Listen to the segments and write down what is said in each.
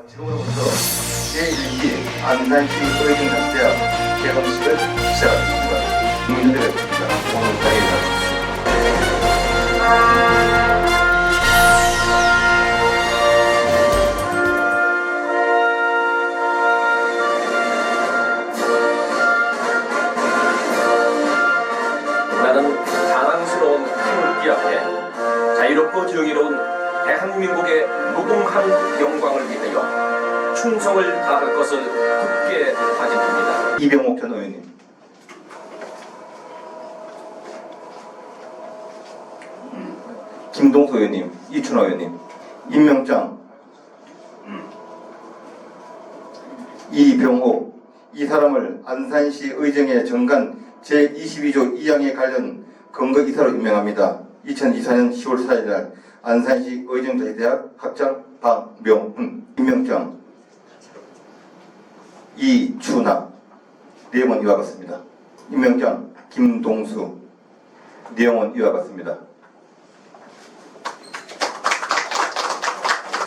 지금부터 제1기 안산시 의정자치대학 개강식을 시작하겠습니다. 문제되겠습니다. 오늘 자리에 나는 자랑스러운 태극기 앞에 자유롭고 정의로운 대한민국의 무궁한 영광을 위하여 충성을 다할 것을 굳게 다짐합니다. 이병옥 전 의원님, 김동수 의원님, 이춘호 의원님, 임명장, 이병옥, 이 사람을 안산시 의정의 정관 제22조 2항에 관련 근거 이사로 임명합니다. 2024년 10월 4일 날 안산시 의정자치대학 학장 박명훈. 임명장 이춘하. 내용은 이와 같습니다. 임명장 김동수. 내용은 이와 같습니다.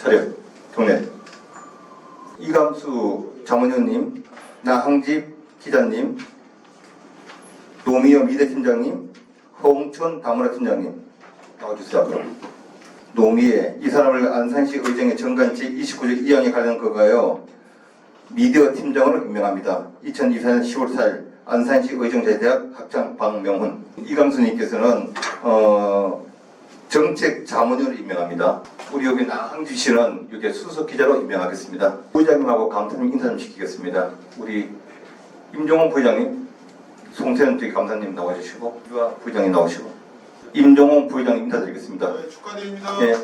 차렷. 경례. 이감수 자문위원님, 나항집 기자님, 노미여 미대팀장님, 홍천 다문화 팀장님 나와주세요. 앞으로. 노미애, 이 사람을 안산시 의정의 정관 제29조 2항에 관련 거가요 미디어 팀장으로 임명합니다. 2024년 10월 4일 안산시 의정자치대학 학장 박명훈. 이감수님께서는 정책 자문위원으로 임명합니다. 우리 여기 나항주 씨는 여기 수석 기자로 임명하겠습니다. 부회장님하고 감사님 인사 좀 시키겠습니다. 우리 임종원 부회장님, 송태현 저기 감사님 나와주시고, 유아 부회장님 나오시고, 임종원 부회장님 인사드리겠습니다. 네, 축하드립니다. 네,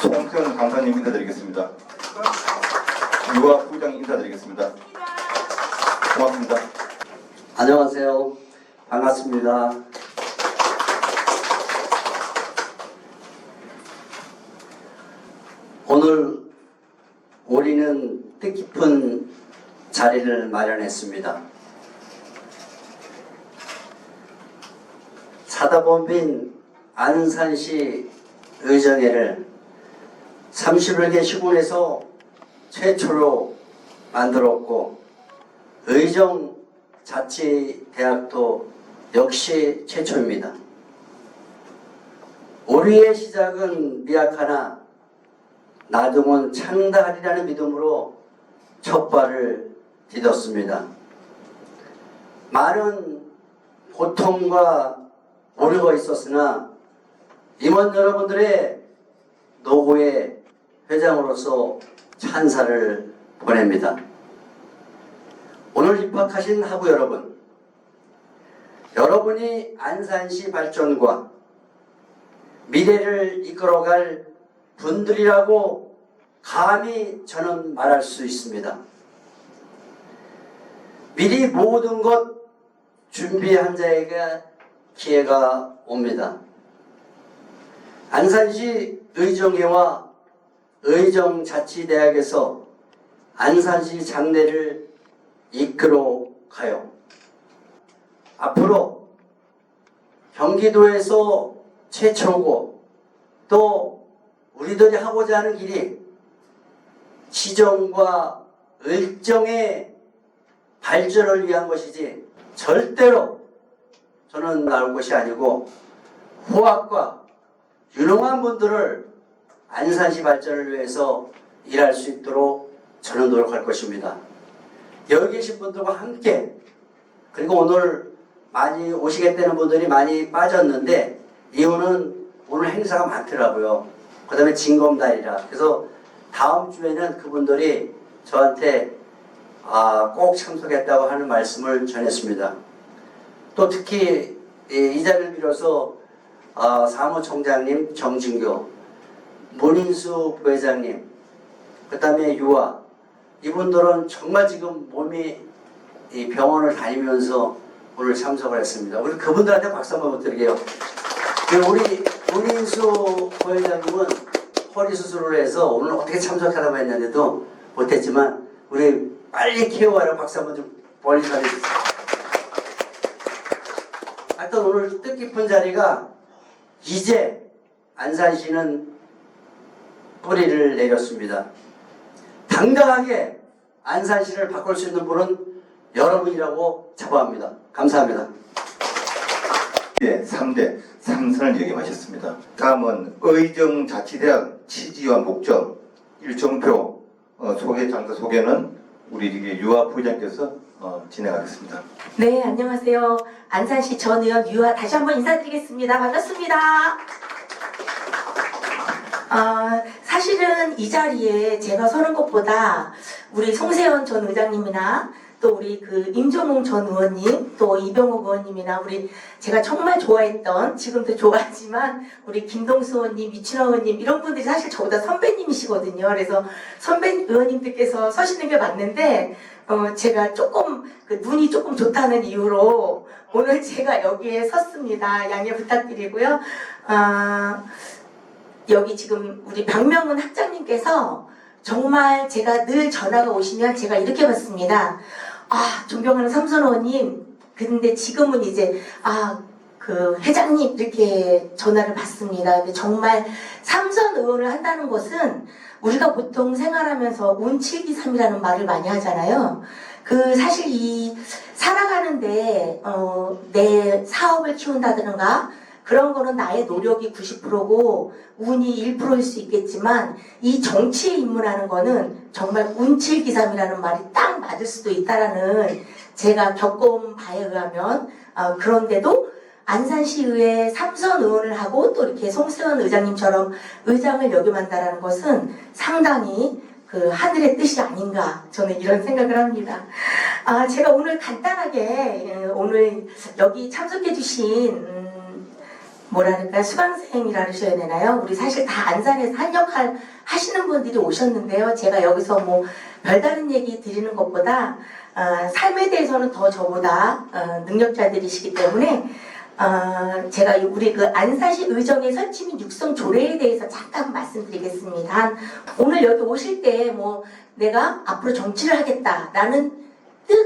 송태현 감사님 인사드리겠습니다. 유아 부회장님 인사드리겠습니다. 고맙습니다. 안녕하세요. 반갑습니다. 오늘 우리는 뜻깊은 자리를 마련했습니다. 사다범빈 안산시 의정회를 31개 시군에서 최초로 만들었고 의정자치대학도 역시 최초입니다. 우리의 시작은 미약하나 나중은 창달이라는 믿음으로 첫 발을 디뎠습니다. 많은 고통과 오류가 있었으나 임원 여러분들의 노고의 회장으로서 찬사를 보냅니다. 오늘 입학하신 학우 여러분, 여러분이 안산시 발전과 미래를 이끌어갈 분들이라고 감히 저는 말할 수 있습니다. 미리 모든 것 준비한 자에게 기회가 옵니다. 안산시 의정회와 의정자치대학에서 안산시 장래를 이끌어 가요. 앞으로 경기도에서 최초고 또 우리들이 하고자 하는 길이 시정과 의정의 발전을 위한 것이지 절대로 저는 나올 것이 아니고 후학과 유능한 분들을 안산시 발전을 위해서 일할 수 있도록 저는 노력할 것입니다. 여기 계신 분들과 함께, 그리고 오늘 많이 오시겠다는 분들이 많이 빠졌는데 이유는 오늘 행사가 많더라고요. 그 다음에 징검다리라. 그래서 다음 주에는 그분들이 저한테 꼭 참석했다고 하는 말씀을 전했습니다. 또 특히 이 자리를 빌어서 사무총장님 정진교, 문인수 부회장님, 그 다음에 유아, 이분들은 정말 지금 몸이 이 병원을 다니면서 오늘 참석을 했습니다. 우리 그분들한테 박수 한번 드릴게요. 우리 문인수 부회장님은 허리 수술을 해서 오늘 어떻게 참석하라고 했는데도 못했지만 우리 빨리 케어하라고 박수 한번 좀 멀리 가주세요. 하여튼 오늘 뜻깊은 자리가 이제 안산시는 뿌리를 내렸습니다. 당당하게 안산시를 바꿀 수 있는 분은 여러분이라고 자부합니다. 감사합니다. 예, 3대 삼선을 역임하셨습니다. 다음은 의정자치대학 취지와 목적, 일정표 장사 소개는 우리 유아 부회장께서 진행하겠습니다. 네, 안녕하세요. 안산시 전 의원 유아 다시 한번 인사드리겠습니다. 반갑습니다. 사실은 이 자리에 제가 서는 것보다 우리 송세현 전 의장님이나 또 우리 그 임종웅 전 의원님, 또 이병옥 의원님이나 우리 제가 정말 좋아했던, 지금도 좋아하지만 우리 김동수 의원님, 이춘호 의원님 이런 분들이 사실 저보다 선배님이시거든요. 그래서 선배 의원님들께서 서시는 게 맞는데 제가 조금 눈이 조금 좋다는 이유로 오늘 제가 여기에 섰습니다. 양해 부탁드리고요. 여기 지금 우리 박명훈 학장님께서 정말 제가 늘 전화가 오시면 제가 이렇게 받습니다. 존경하는 삼선 의원님, 근데 지금은 이제 그 회장님 이렇게 전화를 받습니다. 근데 정말 삼선 의원을 한다는 것은 우리가 보통 생활하면서 운칠기삼이라는 말을 많이 하잖아요. 사실 이 살아가는데 내 사업을 키운다든가 그런 거는 나의 노력이 90%고 운이 1%일 수 있겠지만 이 정치에 입문하는 거는 정말 운칠기삼이라는 말이 딱 맞을 수도 있다라는 제가 겪어온 바에 의하면 그런데도 안산시의회 삼선 의원을 하고 또 이렇게 송세현 의장님처럼 의장을 역임한다라는 것은 상당히 그 하늘의 뜻이 아닌가 저는 이런 생각을 합니다. 제가 오늘 간단하게 오늘 여기 참석해 주신 뭐랄까 수강생이라 그러셔야 되나요? 우리 사실 다 안산에서 한 역할 하시는 분들이 오셨는데요. 제가 여기서 뭐 별다른 얘기 드리는 것보다 삶에 대해서는 더 저보다 능력자들이시기 때문에 제가 우리 그 안산시 의정의 설치 및 육성 조례에 대해서 잠깐 말씀드리겠습니다. 오늘 여기 오실 때 뭐 내가 앞으로 정치를 하겠다라는 뜻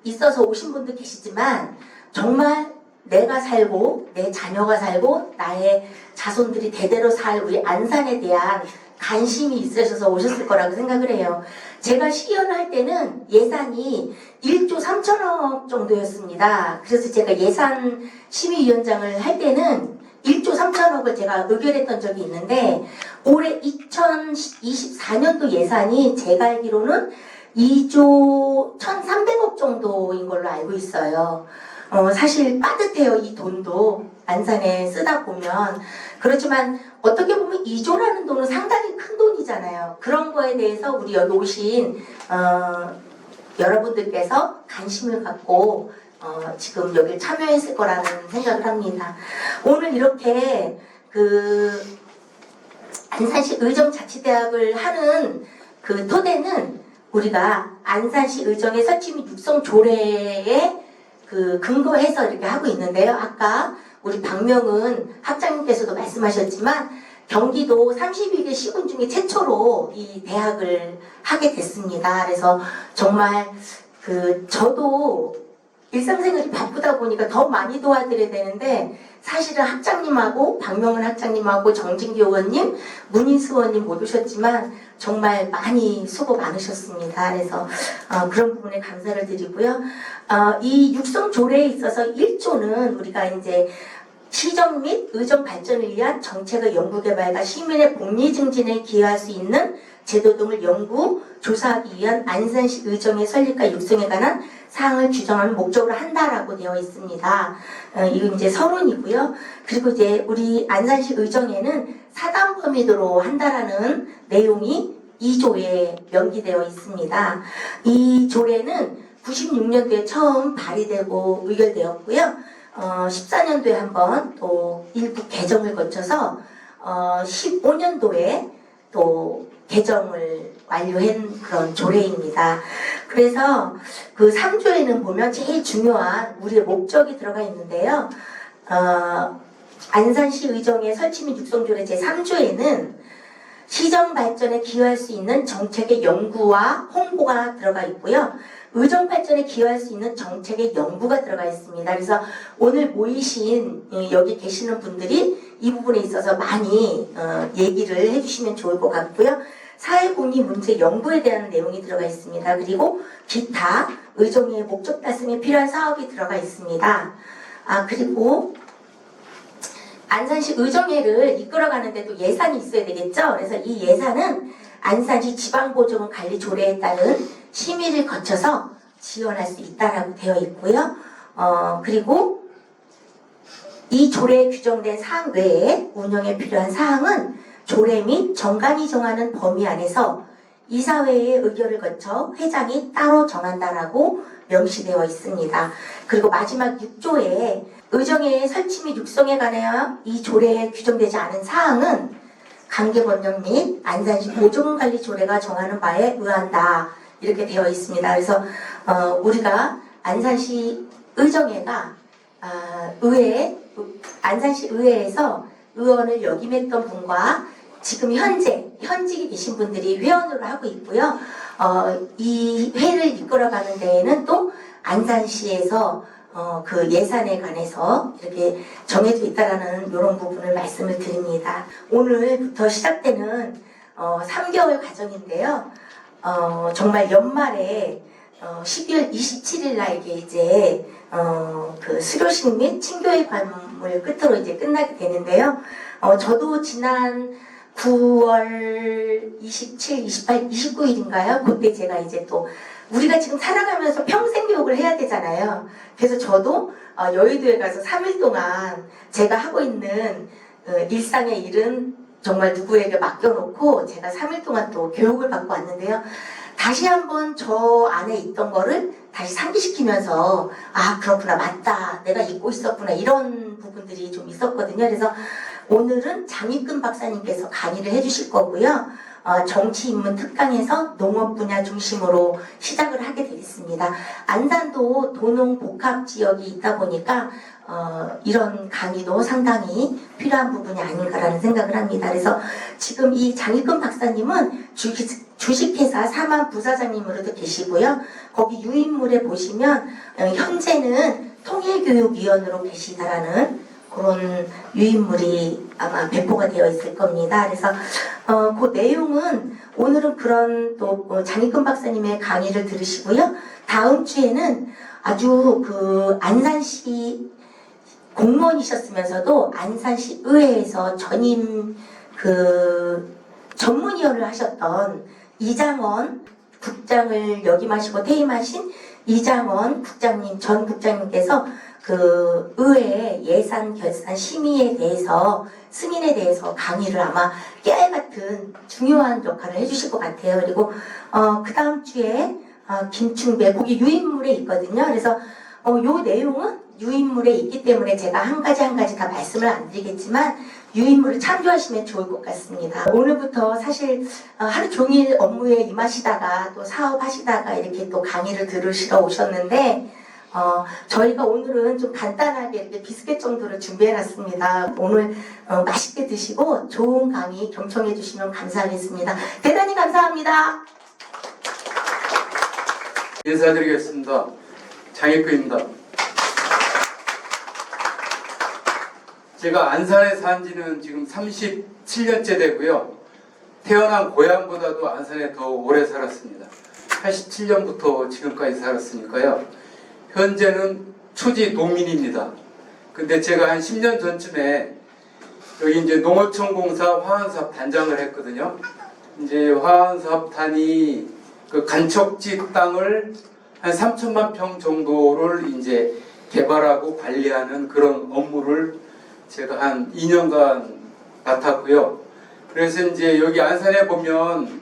있어서 오신 분도 계시지만 정말 내가 살고 내 자녀가 살고 나의 자손들이 대대로 살 우리 안산에 대한 관심이 있으셔서 오셨을 거라고 생각을 해요. 제가 시의원을 할 때는 예산이 1조 3천억 정도였습니다. 그래서 제가 예산 심의위원장을 할 때는 1조 3천억을 제가 의결했던 적이 있는데 올해 2024년도 예산이 제가 알기로는 2조 1,300억 정도인 걸로 알고 있어요. 사실 빠듯해요. 이 돈도 안산에 쓰다 보면. 그렇지만 어떻게 보면 2조라는 돈은 상당히 큰 돈이잖아요. 그런 거에 대해서 우리 여기 오신 여러분들께서 관심을 갖고 지금 여기 참여했을 거라는 생각을 합니다. 오늘 이렇게 그 안산시 의정자치대학을 하는 그 토대는 우리가 안산시 의정의 설치 및 육성 조례에 그 근거해서 이렇게 하고 있는데요. 아까 우리 박명은 학장님께서도 말씀하셨지만 경기도 32개 시군 중에 최초로 이 대학을 하게 됐습니다. 그래서 정말 저도 일상생활이 바쁘다 보니까 더 많이 도와드려야 되는데 사실은 학장님하고 박명은 학장님하고 정진기 의원님, 문인수 의원님 못 오셨지만 정말 많이 수고 많으셨습니다. 그래서 그런 부분에 감사를 드리고요. 이 육성 조례에 있어서 1조는 우리가 이제 시정 및 의정 발전을 위한 정책의 연구 개발과 시민의 복리 증진에 기여할 수 있는 제도 등을 연구, 조사하기 위한 안산시 의정의 설립과 육성에 관한 사항을 규정하는 목적으로 한다라고 되어 있습니다. 이건 이제 서론이고요. 그리고 이제 우리 안산시 의정에는 사단 범위로 한다라는 내용이 2조에 명기되어 있습니다. 이 조례는 96년도에 처음 발의되고 의결되었고요. 14년도에 한번 또 일부 개정을 거쳐서 15년도에 또 개정을 완료한 그런 조례입니다. 그래서 그 3조에는 보면 제일 중요한 우리의 목적이 들어가 있는데요. 안산시 의정의 설치 및 육성조례 제3조에는 시정 발전에 기여할 수 있는 정책의 연구와 홍보가 들어가 있고요. 의정 발전에 기여할 수 있는 정책의 연구가 들어가 있습니다. 그래서 오늘 모이신 여기 계시는 분들이 이 부분에 있어서 많이 얘기를 해주시면 좋을 것 같고요. 사회복리 문제 연구에 대한 내용이 들어가 있습니다. 그리고 기타 의정의 목적 달성에 필요한 사업이 들어가 있습니다. 그리고 안산시 의정회를 이끌어가는데 또 예산이 있어야 되겠죠. 그래서 이 예산은 안산시 지방보조금관리조례에 따른 심의를 거쳐서 지원할 수 있다라고 되어 있고요. 그리고 이 조례에 규정된 사항 외에 운영에 필요한 사항은 조례 및 정관이 정하는 범위 안에서 이사회의 의결을 거쳐 회장이 따로 정한다라고 명시되어 있습니다. 그리고 마지막 6조에 의정회의 설치 및 육성에 관하여 이 조례에 규정되지 않은 사항은 관계법령 및 안산시 보조금관리 조례가 정하는 바에 의한다 이렇게 되어 있습니다. 그래서 우리가 안산시 의정회가 안산시 의회에서 의원을 역임했던 분과 지금 현직에 계신 분들이 회원으로 하고 있고요. 이 회를 이끌어가는 데에는 또 안산시에서 그 예산에 관해서 이렇게 정해져 있다라는 이런 부분을 말씀을 드립니다. 오늘부터 시작되는 3개월 과정인데요. 정말 연말에 12월 27일 날 이제 그 수료식 및 친교회 관문을 끝으로 이제 끝나게 되는데요. 저도 지난 9월 27, 28, 29일인가요? 그때 제가 이제 또 우리가 지금 살아가면서 평생 교육을 해야 되잖아요. 그래서 저도 여의도에 가서 3일 동안 제가 하고 있는 일상의 일은 정말 누구에게 맡겨놓고 제가 3일 동안 또 교육을 받고 왔는데요. 다시 한번 저 안에 있던 거를 다시 상기시키면서 그렇구나, 맞다, 내가 잊고 있었구나, 이런 부분들이 좀 있었거든요. 그래서 오늘은 장익근 박사님께서 강의를 해주실 거고요. 정치인문 특강에서 농업 분야 중심으로 시작을 하게 되겠습니다. 안산도 도농 복합 지역이 있다 보니까 이런 강의도 상당히 필요한 부분이 아닌가라는 생각을 합니다. 그래서 지금 이 장익근 박사님은 주식회사 사만 부사장님으로도 계시고요. 거기 유인물에 보시면 현재는 통일교육위원으로 계시다라는 그런 유인물이 아마 배포가 되어 있을 겁니다. 그래서 그 내용은 오늘은 그런 또 장익근 박사님의 강의를 들으시고요. 다음 주에는 아주 그 안산시 공무원이셨으면서도 안산시 의회에서 전임 그 전문위원을 하셨던 이장원 국장을 역임하시고 퇴임하신 이장원 국장님, 전 국장님께서 그 의회 예산 결산 심의에 대해서 승인에 대해서 강의를 아마 깨알 같은 중요한 역할을 해주실 것 같아요. 그리고 그 다음 주에 김충배 거기 유인물에 있거든요. 그래서 요 내용은 유인물에 있기 때문에 제가 한 가지 다 말씀을 안 드리겠지만 유인물을 참조하시면 좋을 것 같습니다. 오늘부터 사실 하루 종일 업무에 임하시다가 또 사업하시다가 이렇게 또 강의를 들으시러 오셨는데 저희가 오늘은 좀 간단하게 이렇게 비스켓 정도를 준비해놨습니다. 오늘 맛있게 드시고 좋은 강의 경청해 주시면 감사하겠습니다. 대단히 감사합니다. 인사드리겠습니다. 장익근입니다. 제가 안산에 산 지는 지금 37년째 되고요. 태어난 고향보다도 안산에 더 오래 살았습니다. 87년부터 지금까지 살았으니까요. 현재는 초지 농민입니다. 근데 제가 한 10년 전쯤에 여기 이제 농어촌공사 화환사업 단장을 했거든요. 이제 화환사업단이 그 간척지 땅을 한 3천만 평 정도를 이제 개발하고 관리하는 그런 업무를 제가 한 2년간 맡았고요. 그래서 이제 여기 안산에 보면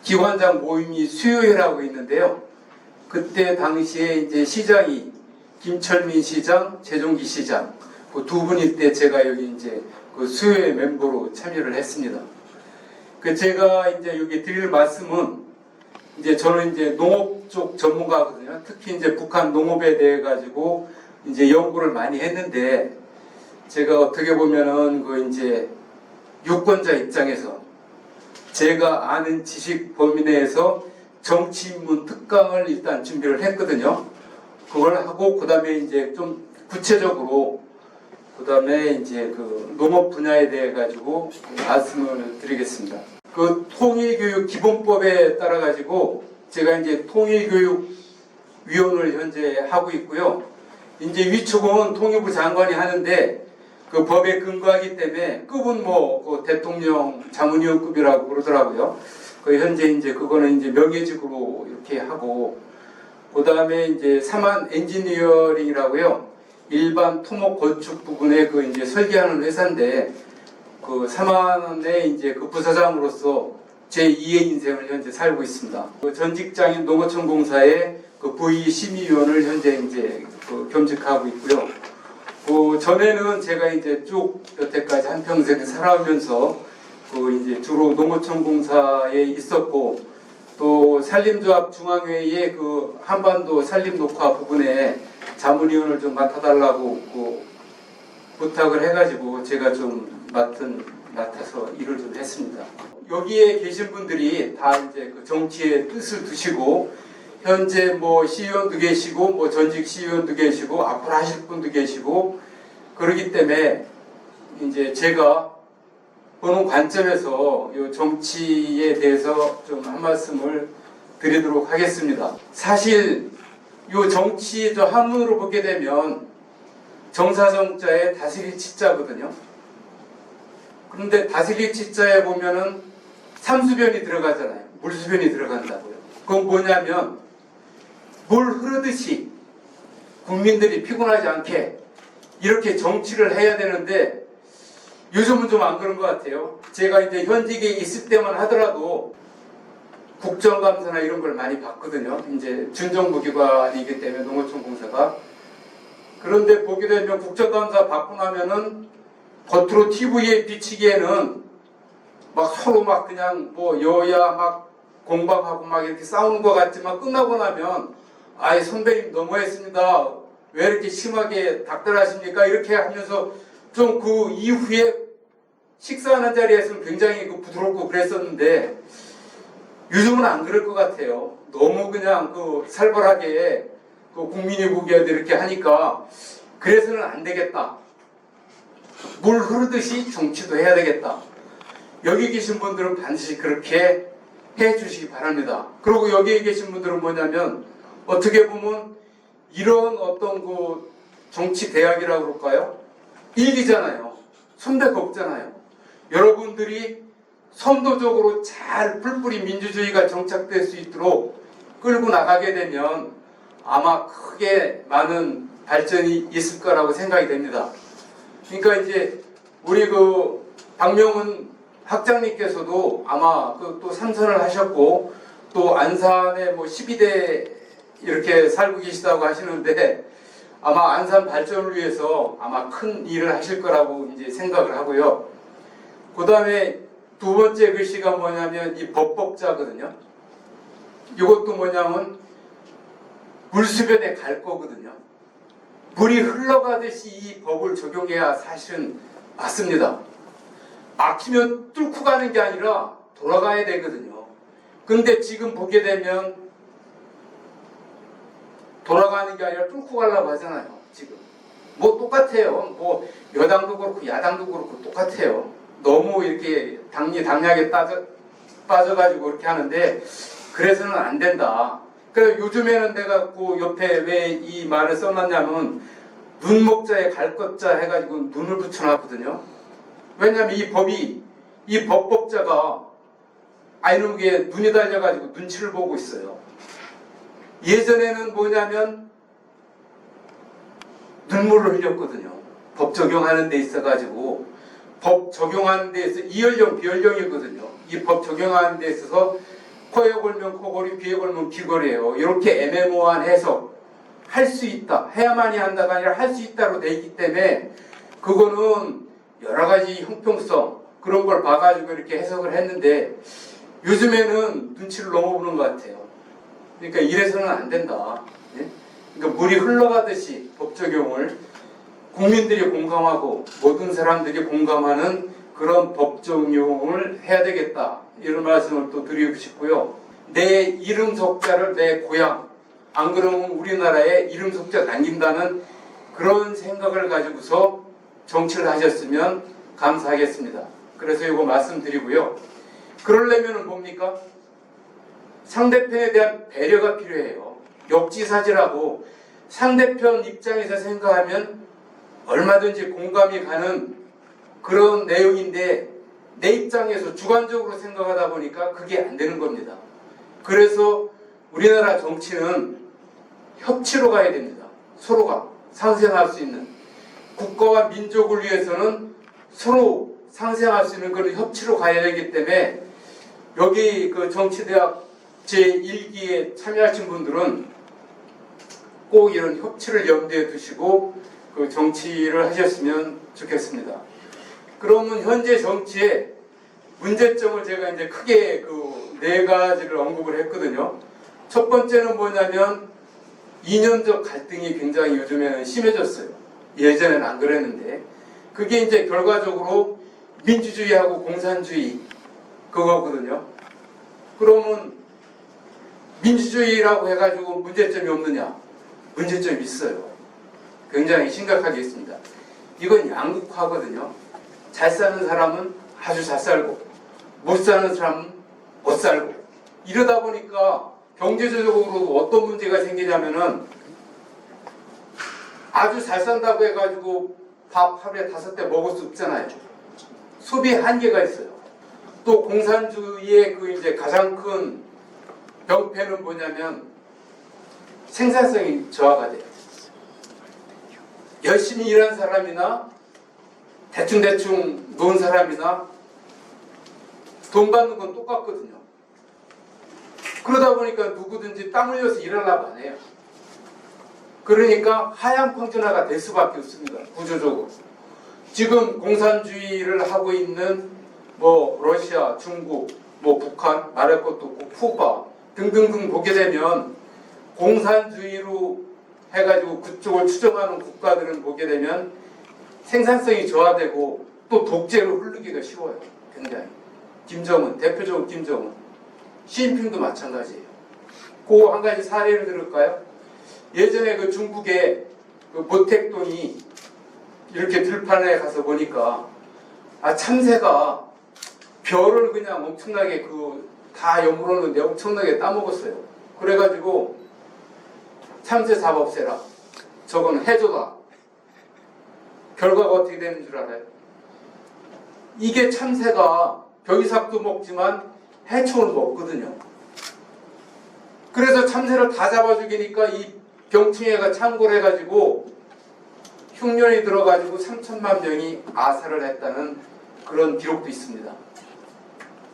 기관장 모임이 수요회라고 있는데요. 그때 당시에 이제 시장이 김철민 시장, 재종기 시장 그 두 분일 때 제가 여기 이제 그 수요회 멤버로 참여를 했습니다. 그 제가 이제 여기 드릴 말씀은 이제 저는 이제 농업 쪽 전문가거든요. 특히 이제 북한 농업에 대해 가지고 이제 연구를 많이 했는데 제가 어떻게 보면은 그 이제 유권자 입장에서 제가 아는 지식 범위 내에서 정치인문 특강을 일단 준비를 했거든요. 그걸 하고 그 다음에 이제 좀 구체적으로 그 다음에 이제 그 농업 분야에 대해 가지고 말씀을 드리겠습니다. 그 통일교육 기본법에 따라 가지고 제가 이제 통일교육위원을 현재 하고 있고요. 이제 위촉은 통일부 장관이 하는데 그 법에 근거하기 때문에 급은 그 대통령 자문위원급이라고 그러더라고요. 그 현재 이제 그거는 이제 명예직으로 이렇게 하고, 그 다음에 이제 사만 엔지니어링이라고요. 일반 토목 건축 부분에 그 이제 설계하는 회사인데, 그 사만의 이제 그 부사장으로서 제 2의 인생을 현재 살고 있습니다. 그 전 직장인 농어촌공사의 그 부의 심의위원을 현재 이제 그 겸직하고 있고요. 그 전에는 제가 이제 쭉 여태까지 한평생 살아오면서 그 이제 주로 농어촌공사에 있었고, 또 산림조합 중앙회의의 그 한반도 산림녹화 부분에 자문위원을 좀 맡아달라고 그 부탁을 해가지고 제가 좀 맡아서 일을 좀 했습니다. 여기에 계신 분들이 다 이제 그 정치의 뜻을 두시고, 현재 뭐 시의원도 계시고, 뭐 전직 시의원도 계시고, 앞으로 하실 분도 계시고, 그러기 때문에 이제 제가 보는 관점에서 이 정치에 대해서 좀 한 말씀을 드리도록 하겠습니다. 사실 이 정치 저 한문으로 보게 되면 정사정자에 다스릴 치자거든요. 그런데 다스릴 치자에 보면은 삼수변이 들어가잖아요. 물수변이 들어간다고요. 그건 뭐냐면 물 흐르듯이 국민들이 피곤하지 않게 이렇게 정치를 해야 되는데 요즘은 좀 안 그런 것 같아요. 제가 이제 현직에 있을 때만 하더라도 국정감사나 이런 걸 많이 봤거든요. 이제 준정부기관이기 때문에 농어촌공사가. 그런데 보게 되면 국정감사 받고 나면은 겉으로 TV에 비치기에는 막 서로 막 그냥 뭐 여야 막 공방하고 막 이렇게 싸우는 것 같지만 끝나고 나면 아이 선배님 너무했습니다. 왜 이렇게 심하게 닥달하십니까? 이렇게 하면서 좀 그 이후에 식사하는 자리에서는 굉장히 그 부드럽고 그랬었는데 요즘은 안 그럴 것 같아요. 너무 그냥 그 살벌하게 그 국민이 보기에도 이렇게 하니까 그래서는 안 되겠다. 물 흐르듯이 정치도 해야 되겠다. 여기 계신 분들은 반드시 그렇게 해 주시기 바랍니다. 그리고 여기에 계신 분들은 뭐냐면 어떻게 보면 이런 어떤 그 정치 대학이라고 그럴까요? 일이잖아요. 선배가 없잖아요. 여러분들이 선도적으로 잘 풀뿌리 민주주의가 정착될 수 있도록 끌고 나가게 되면 아마 크게 많은 발전이 있을 거라고 생각이 됩니다. 그러니까 이제 우리 그 박명훈 학장님께서도 아마 그 또 삼선을 하셨고 또 안산에 뭐 12대 이렇게 살고 계시다고 하시는데 아마 안산 발전을 위해서 아마 큰 일을 하실 거라고 이제 생각을 하고요. 그 다음에 두 번째 글씨가 뭐냐면 이 법법자거든요. 이것도 뭐냐면 물수변에 갈 거거든요. 물이 흘러가듯이 이 법을 적용해야 사실은 맞습니다. 막히면 뚫고 가는 게 아니라 돌아가야 되거든요. 근데 지금 보게 되면 돌아가는 게 아니라 뚫고 가려고 하잖아요. 지금 뭐 똑같아요. 뭐 여당도 그렇고 야당도 그렇고 똑같아요. 너무 이렇게 당략에 빠져가지고 이렇게 하는데 그래서는 안 된다. 그래서 요즘에는 내가 그 옆에 왜 이 말을 써놨냐면 눈목자에 갈 것자 해가지고 눈을 붙여놨거든요. 왜냐하면 이 법법자가 아이놈에게 눈이 달려가지고 눈치를 보고 있어요. 예전에는 뭐냐면 눈물을 흘렸거든요. 법 적용하는 데 있어가지고 법 적용하는 데 있어서 이연령 비연령이거든요. 이 법 적용하는 데 있어서 코에 걸면 코걸이, 귀에 걸면 귀걸이에요. 이렇게 애매모호한 해석 할 수 있다. 해야만이 한다가 아니라 할 수 있다로 돼 있기 때문에 그거는 여러 가지 형평성 그런 걸 봐가지고 이렇게 해석을 했는데 요즘에는 눈치를 너무 보는 것 같아요. 그러니까 이래서는 안 된다. 예? 그러니까 물이 흘러가듯이 법 적용을 국민들이 공감하고 모든 사람들이 공감하는 그런 법 적용을 해야 되겠다. 이런 말씀을 또 드리고 싶고요. 내 이름 속자를 내 고향, 안 그러면 우리나라에 이름 속자 남긴다는 그런 생각을 가지고서 정치를 하셨으면 감사하겠습니다. 그래서 이거 말씀드리고요. 그러려면 뭡니까? 상대편에 대한 배려가 필요해요. 역지사지라고 상대편 입장에서 생각하면 얼마든지 공감이 가는 그런 내용인데 내 입장에서 주관적으로 생각하다 보니까 그게 안 되는 겁니다. 그래서 우리나라 정치는 협치로 가야 됩니다. 서로가 상생할 수 있는 국가와 민족을 위해서는 서로 상생할 수 있는 그런 협치로 가야 되기 때문에 여기 그 정치대학 제1기에 참여하신 분들은 꼭 이런 협치를 염두에 두시고 그 정치를 하셨으면 좋겠습니다. 그러면 현재 정치의 문제점을 제가 이제 크게 그 4가지를 언급을 했거든요. 첫 번째는 뭐냐면 이념적 갈등이 굉장히 요즘에는 심해졌어요. 예전에는 안 그랬는데 그게 이제 결과적으로 민주주의하고 공산주의 그거거든요. 그러면 민주주의라고 해가지고 문제점이 없느냐? 문제점이 있어요. 굉장히 심각하게 있습니다. 이건 양극화거든요. 잘 사는 사람은 아주 잘 살고 못 사는 사람은 못 살고 이러다 보니까 경제적으로도 어떤 문제가 생기냐면은 아주 잘 산다고 해가지고 밥 하루에 5대 먹을 수 없잖아요. 소비에 한계가 있어요. 또 공산주의의 그 이제 가장 큰 병폐는 뭐냐면 생산성이 저하가 돼요. 열심히 일한 사람이나 대충 논 사람이나 돈 받는 건 똑같거든요. 그러다 보니까 누구든지 땀 흘려서 일하려고 안 해요. 그러니까 하향 평준화가 될 수밖에 없습니다. 구조적으로. 지금 공산주의를 하고 있는 뭐 러시아, 중국, 뭐 북한, 말할 것도 없고 쿠바 등등등 보게 되면 공산주의로 해가지고 그쪽을 추종하는 국가들은 보게 되면 생산성이 저하되고 또 독재로 흐르기가 쉬워요. 굉장히. 김정은, 대표적으로 김정은. 시진핑도 마찬가지예요. 그 한 가지 사례를 들을까요? 예전에 그 중국의 그 모택동이 이렇게 들판에 가서 보니까 참새가 별을 그냥 엄청나게 다 여물었는데 엄청나게 따먹었어요. 그래가지고 참새 잡아 없애라. 저건 해조다. 결과가 어떻게 되는 줄 알아요? 이게 참새가 벼이삭도 먹지만 해충을 먹거든요. 그래서 참새를 다 잡아 죽이니까 이 병충해가 창궐 해가지고 흉년이 들어가지고 3천만 명이 아사를 했다는 그런 기록도 있습니다.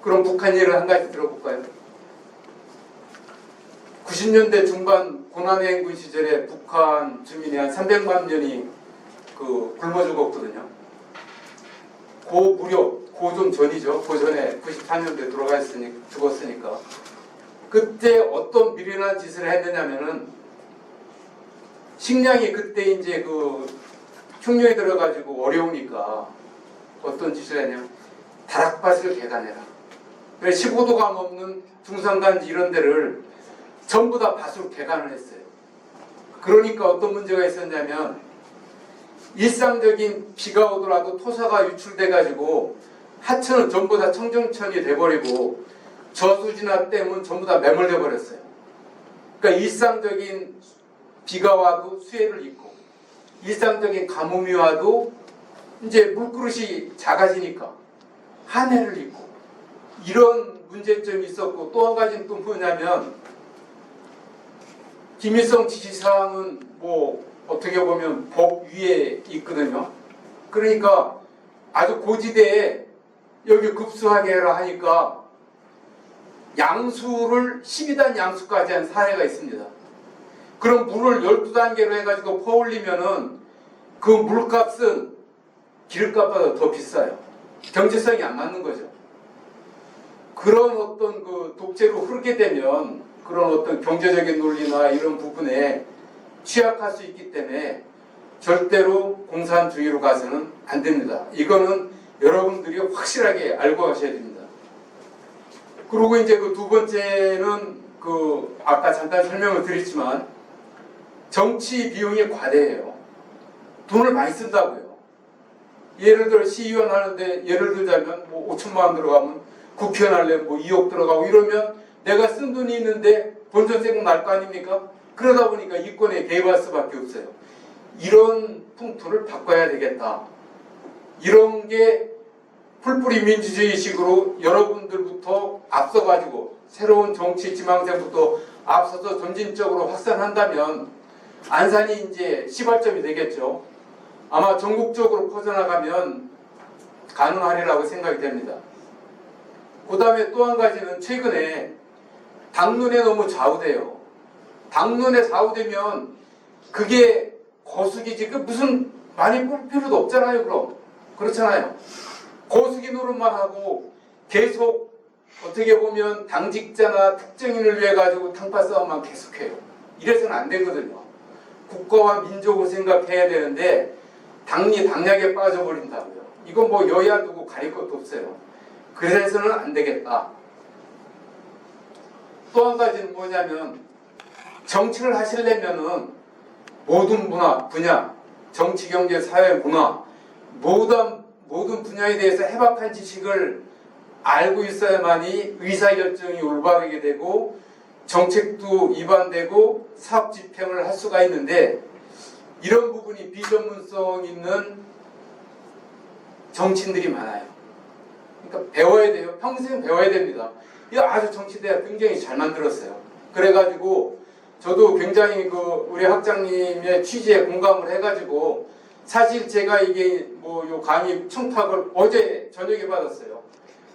그럼 북한 예를 한 가지 들어볼까요? 90년대 중반 고난의 행군 시절에 북한 주민이 한 300만 명이 굶어 죽었거든요. 고 좀 전이죠. 그 전에 94년도에 죽었으니까. 그때 어떤 미련한 짓을 했느냐면은 식량이 그때 이제 흉년이 들어가지고 어려우니까 어떤 짓을 했냐면 다락밭을 개간해라. 15도가 넘는 중산단지 이런 데를 전부 다 밭으로 개간을 했어요. 그러니까 어떤 문제가 있었냐면 일상적인 비가 오더라도 토사가 유출돼가지고 하천은 전부 다 청정천이 돼버리고 저수지나 댐은 전부 다 매몰돼 버렸어요. 그러니까 일상적인 비가 와도 수해를 입고 일상적인 가뭄이 와도 이제 물그릇이 작아지니까 한해를 입고 이런 문제점이 있었고 또 한 가지는 또 뭐냐면 김일성 지시사항은 뭐 어떻게 보면 법 위에 있거든요. 그러니까 아주 고지대에 여기 급수하게 해라 하니까 양수를 12단 양수까지 한 사례가 있습니다. 그럼 물을 12단계로 해가지고 퍼올리면은 그 물값은 기름값보다 더 비싸요. 경제성이 안 맞는 거죠. 그런 어떤 독재로 흐르게 되면 그런 어떤 경제적인 논리나 이런 부분에 취약할 수 있기 때문에 절대로 공산주의로 가서는 안 됩니다. 이거는 여러분들이 확실하게 알고 가셔야 됩니다. 그리고 이제 두 번째는 아까 잠깐 설명을 드렸지만 정치 비용이 과대해요. 돈을 많이 쓴다고요. 예를 들어 시의원 하는데 예를 들자면 뭐 5천만 원 들어가면 국회의원 하려면 뭐 2억 들어가고 이러면 내가 쓴 돈이 있는데 본전세금 날 거 아닙니까? 그러다 보니까 이권에 개입할 수밖에 없어요. 이런 풍토를 바꿔야 되겠다. 이런 게 풀뿌리 민주주의식으로 여러분들부터 앞서가지고 새로운 정치 지망생부터 앞서서 점진적으로 확산한다면 안산이 이제 시발점이 되겠죠. 아마 전국적으로 퍼져나가면 가능하리라고 생각이 됩니다. 그 다음에 또 한 가지는 최근에 당론에 너무 좌우돼요. 당론에 좌우되면 그게 거수기지 그 무슨 많이 볼 필요도 없잖아요. 그럼 그렇잖아요. 거수기 노릇만 하고 계속 어떻게 보면 당직자나 특정인을 위해 가지고 당파 싸움만 계속해요. 이래서는 안 되거든요. 국가와 민족을 생각해야 되는데 당약에 빠져버린다고요. 이건 뭐 여야 두고 가릴 것도 없어요. 그래서는 안 되겠다. 또 한 가지는 뭐냐면 정치를 하시려면은 모든 분야, 정치, 경제, 사회, 문화 모든 분야에 대해서 해박한 지식을 알고 있어야만이 의사결정이 올바르게 되고 정책도 입안되고 사업 집행을 할 수가 있는데 이런 부분이 비전문성 있는 정치인들이 많아요. 그러니까 배워야 돼요. 평생 배워야 됩니다. 이거 아주 정치대학 굉장히 잘 만들었어요. 그래가지고 저도 굉장히 우리 학장님의 취지에 공감을 해가지고 사실 제가 이게 뭐 요 강의 청탁을 어제 저녁에 받았어요.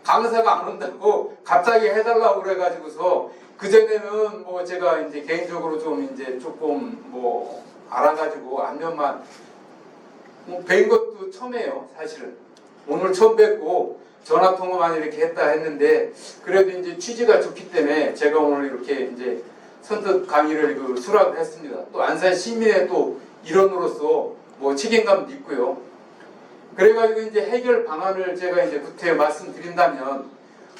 강사가 안 온다고 갑자기 해달라고 그래가지고서 그전에는 뭐 제가 이제 개인적으로 좀 이제 조금 뭐 알아가지고 안면만 뵌 것도 처음이에요. 사실은 오늘 처음 뵙고 전화통화만 이렇게 했다 했는데 그래도 이제 취지가 좋기 때문에 제가 오늘 이렇게 이제 선뜻 강의를 수락을 했습니다. 또 안산 시민의 또 일원으로서 뭐 책임감도 있고요. 그래가지고 이제 해결 방안을 제가 이제 구태여 말씀드린다면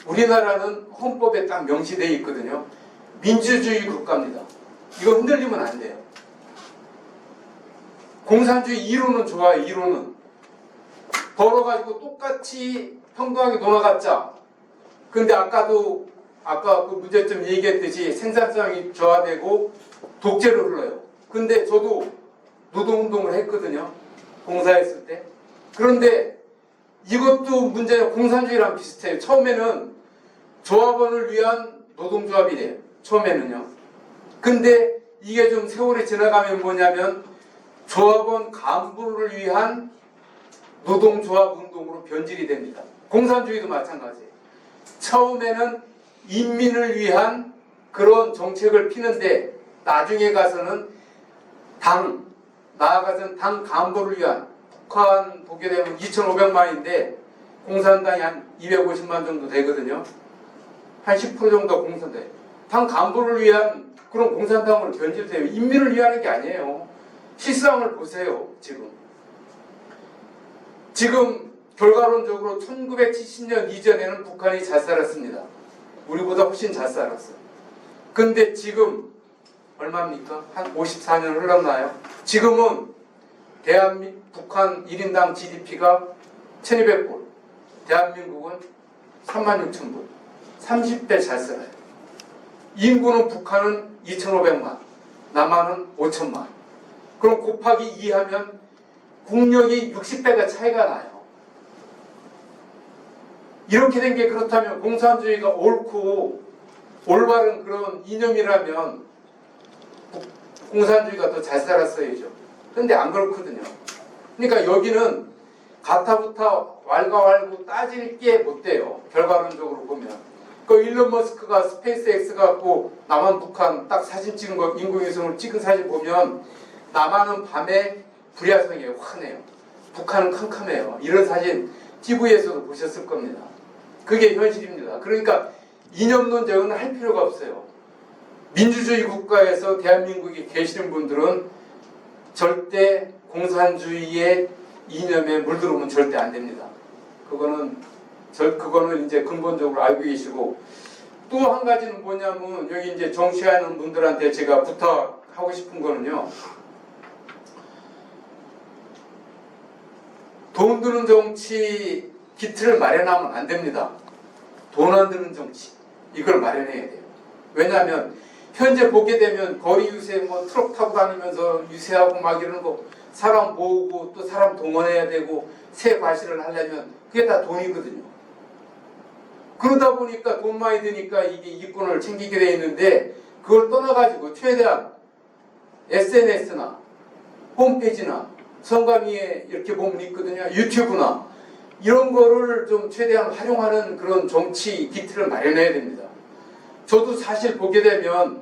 우리나라는 헌법에 딱 명시되어 있거든요. 민주주의 국가입니다. 이거 흔들리면 안 돼요. 공산주의 이론은 좋아요. 이론은 벌어가지고 똑같이 평등하게 놀아갔자. 근데 아까 그 문제점 얘기했듯이 생산성이 저하되고 독재로 흘러요. 근데 저도 노동운동을 했거든요. 봉사했을 때. 그런데 이것도 문제는 공산주의랑 비슷해요. 처음에는 조합원을 위한 노동조합이래요. 처음에는요. 근데 이게 좀 세월이 지나가면 뭐냐면 조합원 간부를 위한 노동조합 운동으로 변질이 됩니다. 공산주의도 마찬가지예요. 처음에는 인민을 위한 그런 정책을 피는데 나중에 가서는 나아가서는 당 간부를 위한 북한 보게 되면 2,500만인데 공산당이 한 250만 정도 되거든요. 한 10% 정도가 공산당. 당 간부를 위한 그런 공산당으로 변질돼요. 인민을 위하는 게 아니에요. 실상을 보세요. 지금 결과론적으로 1970년 이전에는 북한이 잘 살았습니다. 우리보다 훨씬 잘 살았어요. 근데 지금 얼마입니까? 한 54년 흘렀나요? 지금은 북한 1인당 GDP가 1200불, 대한민국은 36,000불, 30배 잘 살아요. 인구는 북한은 2,500만, 남한은 5천만. 그럼 곱하기 2 하면 국력이 60배가 차이가 나요. 이렇게 된 게 그렇다면 공산주의가 옳고 올바른 그런 이념이라면 공산주의가 더 잘 살았어야죠. 근데 안 그렇거든요. 그러니까 여기는 가타부타 왈가왈부 따질 게 못 돼요. 결과론적으로 보면. 그 일론 머스크가 스페이스X 갖고 남한 북한 딱 사진 찍은 거 인공위성을 찍은 사진 보면 남한은 밤에 불야성이에요. 환해요. 북한은 캄캄해요. 이런 사진 TV에서도 보셨을 겁니다. 그게 현실입니다. 그러니까 이념 논쟁은 할 필요가 없어요. 민주주의 국가에서 대한민국에 계시는 분들은 절대 공산주의의 이념에 물들어오면 절대 안 됩니다. 그거는 이제 근본적으로 알고 계시고 또 한 가지는 뭐냐면 여기 이제 정치하는 분들한테 제가 부탁하고 싶은 거는요. 돈 드는 정치 기틀을 마련하면 안 됩니다. 돈 안 드는 정치 이걸 마련해야 돼요. 왜냐하면 현재 보게 되면 거리 유세 뭐 트럭 타고 다니면서 유세하고 막 이러는 거 사람 모으고 또 사람 동원해야 되고 새 과시를 하려면 그게 다 돈이거든요. 그러다 보니까 돈 많이 드니까 이게 이권을 챙기게 돼 있는데 그걸 떠나가지고 최대한 SNS나 홈페이지나 성감위에 이렇게 보면 있거든요. 유튜브나 이런 거를 좀 최대한 활용하는 그런 정치 기틀을 마련해야 됩니다. 저도 사실 보게 되면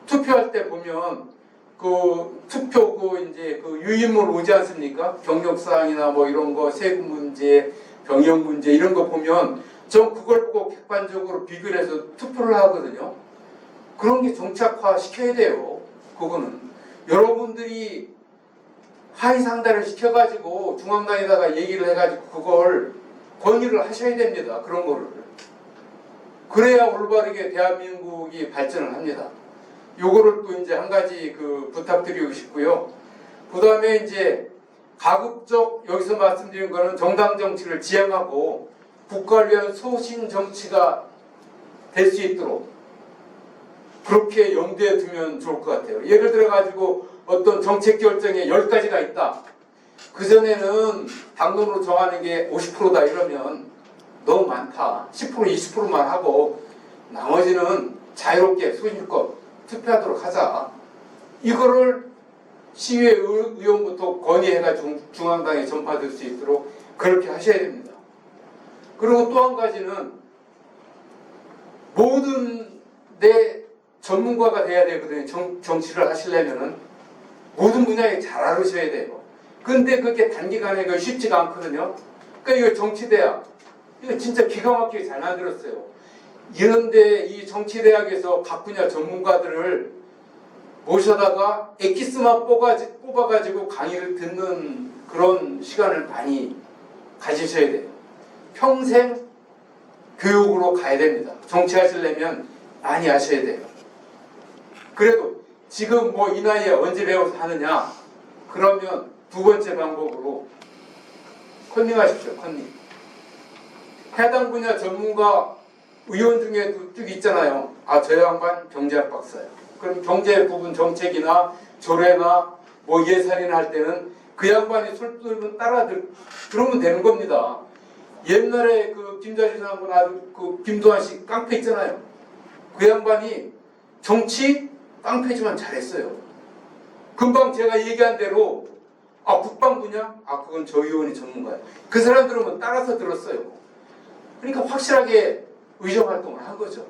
투표할 때 보면 그 투표 이제 그 유인물 오지 않습니까? 경력사항이나 뭐 이런 거 세금 문제, 병역 문제 이런 거 보면 전 그걸 보고 객관적으로 비교를 해서 투표를 하거든요. 그런 게 정착화 시켜야 돼요. 그거는 여러분들이 하위 상달을 시켜가지고 중앙당에다가 얘기를 해가지고 그걸 건의를 하셔야 됩니다. 그런 거를. 그래야 올바르게 대한민국이 발전을 합니다. 요거를 또 이제 한 가지 부탁드리고 싶고요. 그 다음에 이제 가급적 여기서 말씀드린 거는 정당 정치를 지향하고 국가를 위한 소신 정치가 될 수 있도록 그렇게 염두에 두면 좋을 것 같아요. 예를 들어 가지고 어떤 정책 결정에 10가지가 있다. 그전에는 당론으로 정하는 게 50%다 이러면 너무 많다. 10% 20%만 하고 나머지는 자유롭게 소신껏 투표하도록 하자. 이거를 시의회 의원부터 건의해가지고 중앙당에 전파될 수 있도록 그렇게 하셔야 됩니다. 그리고 또 한 가지는 모든 내 전문가가 돼야 되거든요. 정치를 하시려면은 모든 분야에 잘 알으셔야 돼요. 근데 그게 단기간에 쉽지가 않거든요. 그러니까 이거 정치대학 이거 진짜 기가 막히게 잘 만들었어요. 이런데 이 정치대학에서 각 분야 전문가들을 모셔다가 엑기스만 뽑아가지고 강의를 듣는 그런 시간을 많이 가지셔야 돼요. 평생 교육으로 가야 됩니다. 정치하시려면 많이 하셔야 돼요. 그래도 지금 뭐 이 나이에 언제 배워서 하느냐? 그러면 두 번째 방법으로 컨닝하십시오. 컨닝. 해당 분야 전문가 의원 중에도 쭉 있잖아요. 아, 저 양반 경제학 박사예요. 그럼 경제 부분 정책이나 조례나 뭐 예산이나 할 때는 그 양반이 술들은 따라 들으면 되는 겁니다. 옛날에 김자주 장관하고 김도환 씨 깡패 있잖아요. 그 양반이 정치 깡패지만 잘했어요. 금방 제가 얘기한 대로 아, 국방 분야? 아, 그건 저 의원이 전문가예요. 그 사람 들으면 따라서 들었어요. 그러니까 확실하게 의정 활동을 한 거죠.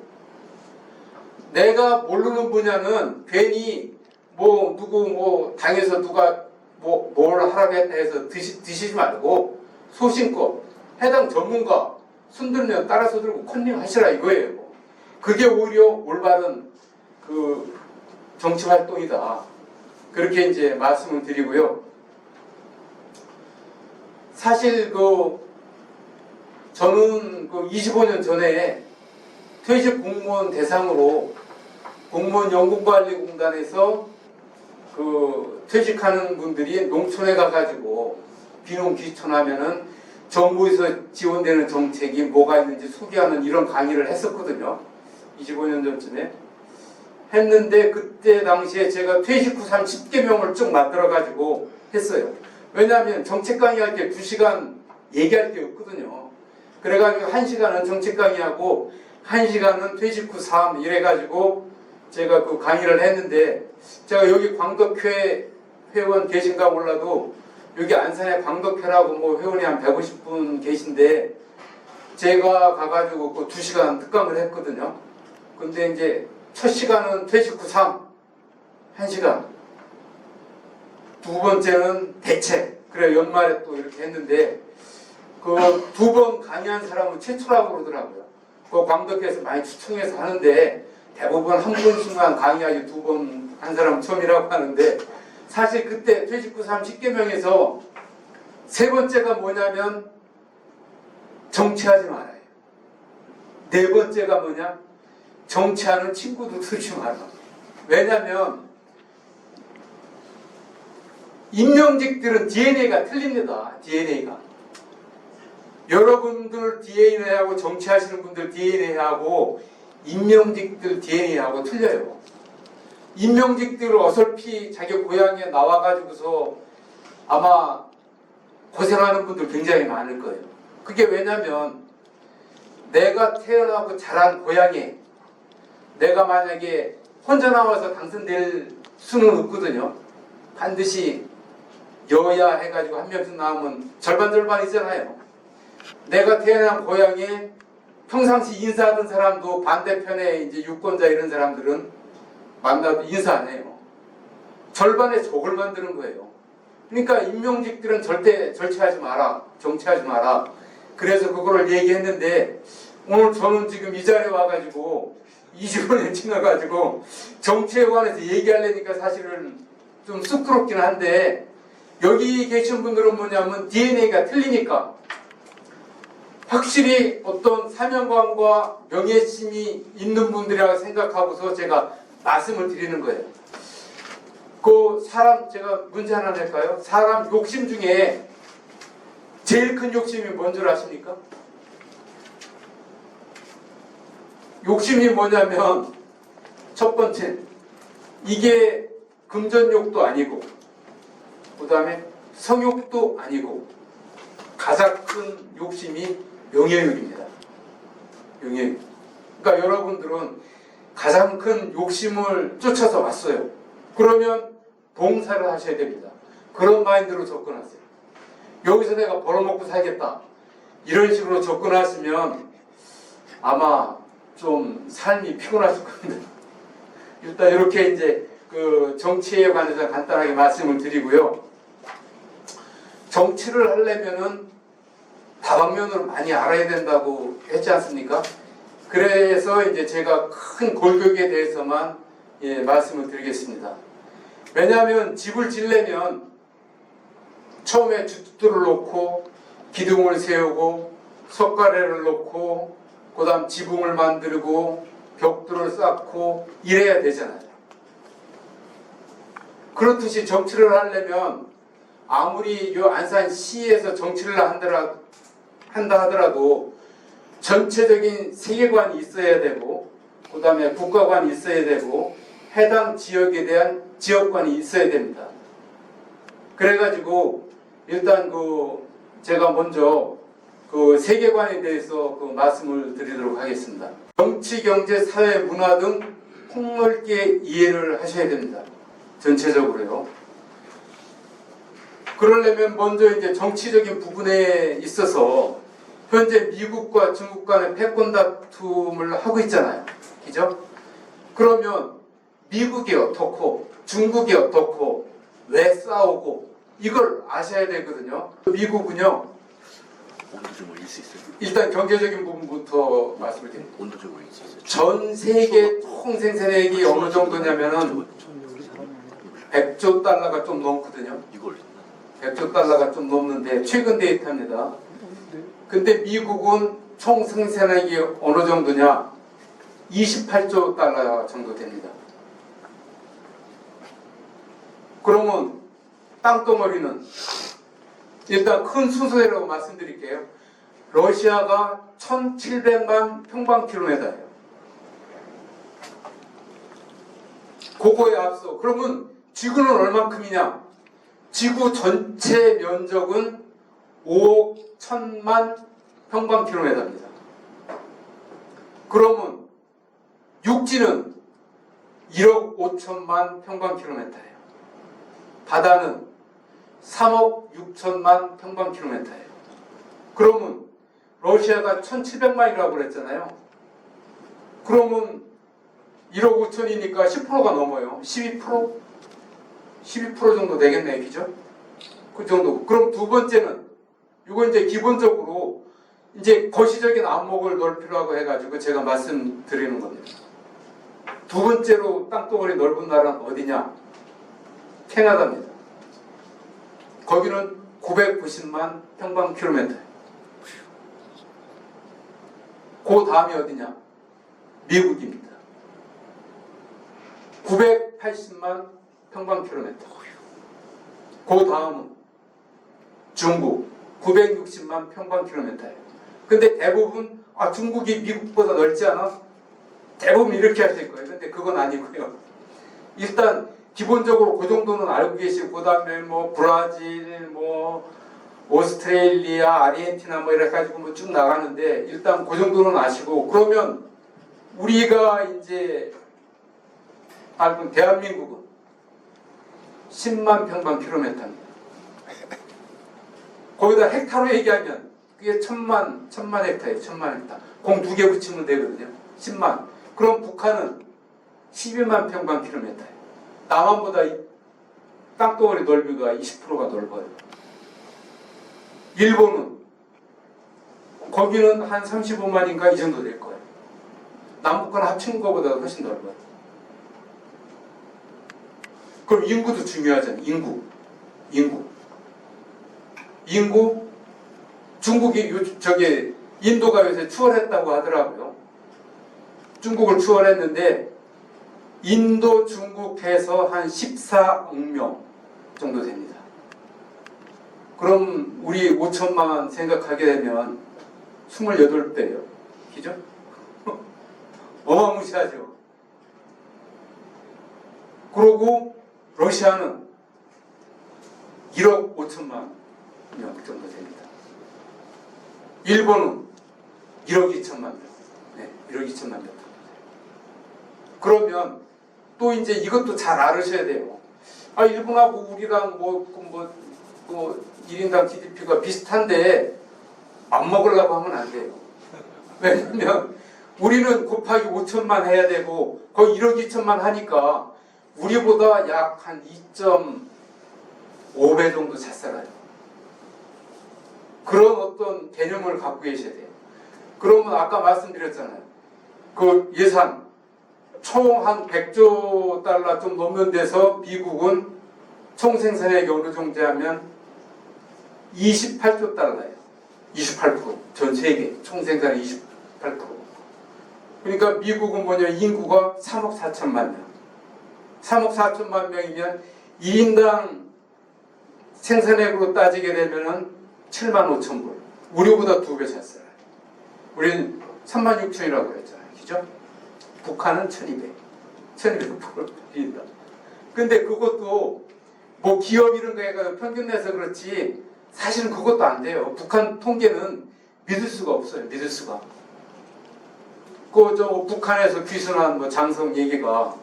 내가 모르는 분야는 괜히 뭐 누구 뭐 당에서 누가 뭘 하라고 했다 해서 드시지 말고 소신껏 해당 전문가 손들면 따라서 들고 컨닝 하시라 이거예요. 그게 오히려 올바른 정치 활동이다. 그렇게 이제 말씀을 드리고요. 사실 저는 25년 전에 퇴직 공무원 대상으로 공무원 연금관리공단에서 퇴직하는 분들이 농촌에 가가지고 귀농 귀촌하면은 정부에서 지원되는 정책이 뭐가 있는지 소개하는 이런 강의를 했었거든요. 25년 전쯤에 했는데 그때 당시에 제가 퇴직 후 30개명을 쭉 만들어가지고 했어요. 왜냐하면 정책 강의할 때 2시간 얘기할 게 없거든요. 그래가지고 1시간은 정책 강의하고 1시간은 퇴직 후 삶 이래가지고 제가 강의를 했는데 제가 여기 광덕회 회원 계신가 몰라도 여기 안산에 광덕회라고 뭐 회원이 한 150분 계신데 제가 가가지고 2시간 특강을 했거든요. 근데 이제 첫 시간은 퇴직 후 삶 1시간, 두 번째는 대책. 그래 연말에 또 이렇게 했는데 2번 강의한 사람은 최초라고 그러더라고요. 광덕회에서 많이 추천해서 하는데 대부분 한 번씩만 강의하지 2번 한 사람 처음이라고 하는데 사실 그때 퇴직 후 30개명에서 세 번째가 뭐냐면 정치하지 말아요. 네 번째가 뭐냐? 정치하는 친구도 두지 마라. 왜냐면 임명직들은 DNA가 틀립니다. DNA가. 여러분들 DNA하고 정치하시는 분들 DNA하고 임명직들 DNA하고 틀려요. 임명직들 어설피 자기 고향에 나와가지고서 아마 고생하는 분들 굉장히 많을 거예요. 그게 왜냐면 내가 태어나고 자란 고향에 내가 만약에 혼자 나와서 당선될 수는 없거든요. 반드시 여야 해가지고 한 명씩 나오면 절반이잖아요. 내가 태어난 고향에 평상시 인사하던 사람도 반대편에 이제 유권자 이런 사람들은 만나도 인사 안 해요. 절반의 족을 만드는 거예요. 그러니까 임명직들은 절대 정치하지 마라. 그래서 그거를 얘기했는데 오늘 저는 지금 이 자리에 와가지고 20원에 지나가지고 정치에 관해서 얘기하려니까 사실은 좀 쑥스럽긴 한데 여기 계신 분들은 뭐냐면 DNA가 틀리니까 확실히 어떤 사명감과 명예심이 있는 분들이라고 생각하고서 제가 말씀을 드리는 거예요. 그 사람 제가 문제 하나 낼까요? 사람 욕심 중에 제일 큰 욕심이 뭔 줄 아십니까? 욕심이 뭐냐면 첫 번째 이게 금전욕도 아니고 그 다음에 성욕도 아니고 가장 큰 욕심이 명예욕입니다. 명예욕. 그러니까 여러분들은 가장 큰 욕심을 쫓아서 왔어요. 그러면 봉사를 하셔야 됩니다. 그런 마인드로 접근하세요. 여기서 내가 벌어먹고 살겠다 이런 식으로 접근하시면 아마 좀 삶이 피곤하실 겁니다. 일단 이렇게 이제 그 정치에 관해서 간단하게 말씀을 드리고요. 정치를 하려면은 다방면으로 많이 알아야 된다고 했지 않습니까? 그래서 이제 제가 큰 골격에 대해서만 말씀을 드리겠습니다. 왜냐하면 집을 지려면 처음에 주투를 놓고 기둥을 세우고 석가래를 놓고 그 다음 지붕을 만들고 벽돌을 쌓고 이래야 되잖아요. 그렇듯이 정치를 하려면 아무리 이 안산시에서 정치를 한다 하더라도 전체적인 세계관이 있어야 되고 그 다음에 국가관이 있어야 되고 해당 지역에 대한 지역관이 있어야 됩니다. 그래가지고 일단 제가 먼저 그 세계관에 대해서 말씀을 드리도록 하겠습니다. 정치, 경제, 사회, 문화 등 폭넓게 이해를 하셔야 됩니다. 전체적으로요. 그러려면 먼저 이제 정치적인 부분에 있어서 현재 미국과 중국 간의 패권 다툼을 하고 있잖아요. 그죠? 그러면 미국이 어떻고 중국이 어떻고 왜 싸우고 이걸 아셔야 되거든요. 미국은요. 온도 좀 올릴 수 있어요? 일단 경제적인 부분부터 말씀을 드립니다. 온도 좀 올릴 수 있어요? 전 세계 총 생산액이 어느 정도냐면은 100조 달러가 좀 넘거든요. 이거 올렸나? 100조 달러가 좀 넘는데 최근 데이터입니다. 근데 미국은 총 생산액이 어느 정도냐? 28조 달러 정도 됩니다. 그러면 땅덩어리는 일단 큰 순서대로 말씀드릴게요. 러시아가 1700만 평방킬로미터예요. 그거에 앞서 그러면 지구는 얼만큼이냐? 지구 전체 면적은 5억 1000만 평방킬로미터입니다. 그러면 육지는 1억 5천만 평방킬로미터예요. 바다는 3억 6천만 평방킬로미터예요. 그러면 러시아가 1700만이라고 그랬잖아요. 그러면 1억 5천이니까 10%가 넘어요. 12%? 12% 정도 되겠네요. 그죠? 그 정도. 그럼 두 번째는 이거 이제 기본적으로 이제 거시적인 안목을 넓히라고 해가지고 제가 말씀드리는 겁니다. 두 번째로 땅덩어리 넓은 나라는 어디냐? 캐나다입니다. 거기는 990만 평방킬로미터예요. 그 다음이 어디냐? 미국입니다. 980만 평방킬로미터. 그 다음은 중국 960만 평방킬로미터예요. 근데 대부분 중국이 미국보다 넓지 않아? 대부분 이렇게 하실 거예요. 근데 그건 아니고요. 일단 기본적으로 그 정도는 알고 계시고 그다음에 뭐 브라질, 뭐 오스트레일리아, 아르헨티나 뭐 이래 가지고 뭐 쭉 나가는데 일단 그 정도는 아시고 그러면 우리가 이제 알고 대한민국은 10만 평방킬로미터입니다. 거기다 헥타로 얘기하면 그게 1000만 헥타예요. 1000만 헥타. 공 2개 붙이면 되거든요. 10만. 그럼 북한은 12만 평방킬로미터예요. 남한보다 이 땅덩어리 넓이가 20%가 넓어요. 일본은 거기는 한 35만인가 이 정도 될 거예요. 남북한 합친 것보다 훨씬 넓어요. 그럼 인구도 중요하잖아요. 인구 중국이 인도가 요새 추월했다고 하더라고요. 중국을 추월했는데 인도 중국 해서 한 14억 명 정도 됩니다. 그럼 우리 5천만 생각하게 되면 28배예요. 그죠? 어마무시하죠. 그리고 러시아는 1억 5천만 명 정도 됩니다. 일본은 1억 2천만 명. 네, 1억 2천만 명. 그러면 또 이제 이것도 잘 알으셔야 돼요. 일본하고 우리랑 뭐 1인당 GDP가 비슷한데 안 먹으려고 하면 안 돼요. 왜냐면 우리는 곱하기 5천만 해야 되고 거의 1억 2천만 하니까 우리보다 약 한 2.5배 정도 잘 살아요. 그런 어떤 개념을 갖고 계셔야 돼요. 그러면 아까 말씀드렸잖아요. 그 예산 총 한 100조 달러 좀 넘는 데서 미국은 총 생산액이 어느 정도 하면 28조 달러예요. 28%. 전 세계 총 생산의 28%. 그러니까 미국은 뭐냐 인구가 3억 4천만 명. 3억 4천만 명이면 1인당 생산액으로 따지게 되면은 7만 5천 불. 우리보다 2배 잘 살아요. 우리는 3만 6천이라고 그랬잖아요. 그죠? 북한은 1200불 드린다. 근데 그것도 뭐 기업 이런 거에 평균 내서 그렇지 사실은 그것도 안 돼요. 북한 통계는 믿을 수가 없어요. 믿을 수가. 북한에서 귀순한 뭐 장성 얘기가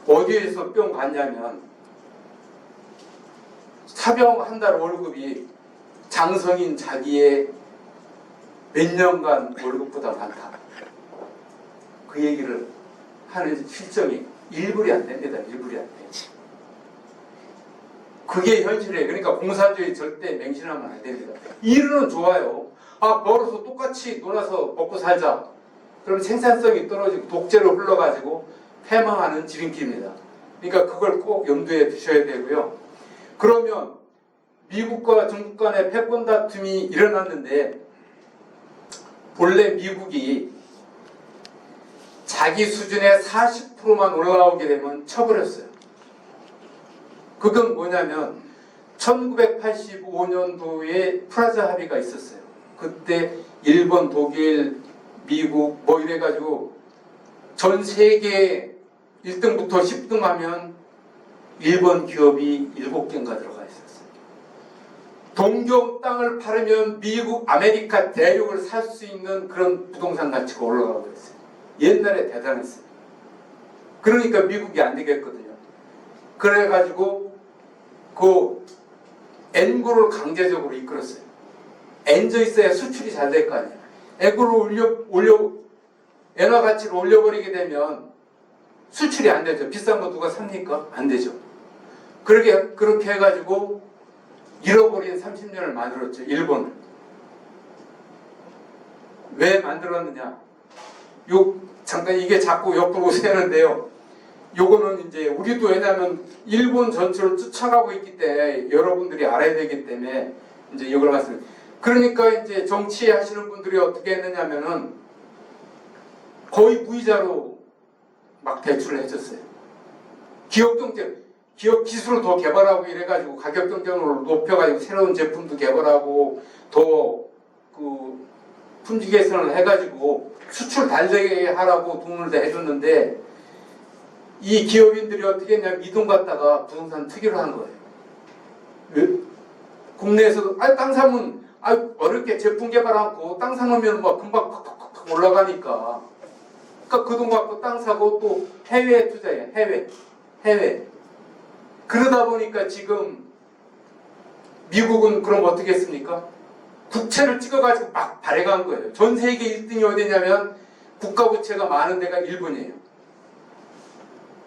어디에서 뿅 갔냐면 사병 한 달 월급이 장성인 자기의 몇 년간 월급보다 많다. 그 얘기를 하는 실정이 1불이 안 됩니다. 1불이 안 돼요. 그게 현실이에요. 그러니까 공산주의 절대 맹신하면 안 됩니다. 일은 좋아요. 벌어서 똑같이 놀아서 먹고 살자. 그럼 생산성이 떨어지고 독재로 흘러가지고 패망하는 지름길입니다. 그러니까 그걸 꼭 염두에 두셔야 되고요. 그러면 미국과 중국 간의 패권 다툼이 일어났는데 본래 미국이 자기 수준의 40%만 올라오게 되면 쳐버렸어요. 그건 뭐냐면 1985년도에 프라자 합의가 있었어요. 그때 일본, 독일, 미국 뭐 이래가지고 전 세계 1등부터 10등 하면 일본 기업이 7개인가 들어가 있었어요. 동경 땅을 팔으면 미국, 아메리카 대륙을 살 수 있는 그런 부동산 가치가 올라가고 있어요. 옛날에 대단했어요. 그러니까 미국이 안 되겠거든요. 그래가지고 그 엔구를 강제적으로 이끌었어요. 엔져 있어야 수출이 잘 될 거 아니에요. 엔화 가치를 올려버리게 되면 수출이 안 되죠. 비싼 거 누가 삽니까? 안 되죠. 그렇게 해가지고 잃어버린 30년을 만들었죠. 일본을. 왜 만들었느냐? 잠깐 이게 자꾸 옆으로 새는데요. 요거는 이제 우리도 왜냐하면 일본 전체를 쫓아가고 있기 때문에 여러분들이 알아야 되기 때문에 이제 이걸 말씀드립니다. 그러니까 이제 정치 하시는 분들이 어떻게 했느냐면은 거의 무이자로 막 대출을 해줬어요. 기업 경제 기업 기술을 더 개발하고 이래가지고 가격 경쟁력을 높여가지고 새로운 제품도 개발하고 더 그 품질 개선을 해가지고 수출 달리게 하라고 돈을 다 해줬는데 이 기업인들이 어떻게 했냐면 이 돈 갖다가 부동산 투기를 한 거예요. 왜? 국내에서도 땅 사면 어렵게 제품 개발하고 땅 사놓으면 막 금방 팍팍팍 올라가니까 그러니까 그 돈 갖고 땅 사고 또 해외에 투자해. 해외 그러다 보니까 지금 미국은 그럼 어떻게 했습니까? 국채를 찍어가지고 막 발행한 거예요. 전 세계 1등이 어디냐면 국가 부채가 많은 데가 일본이에요.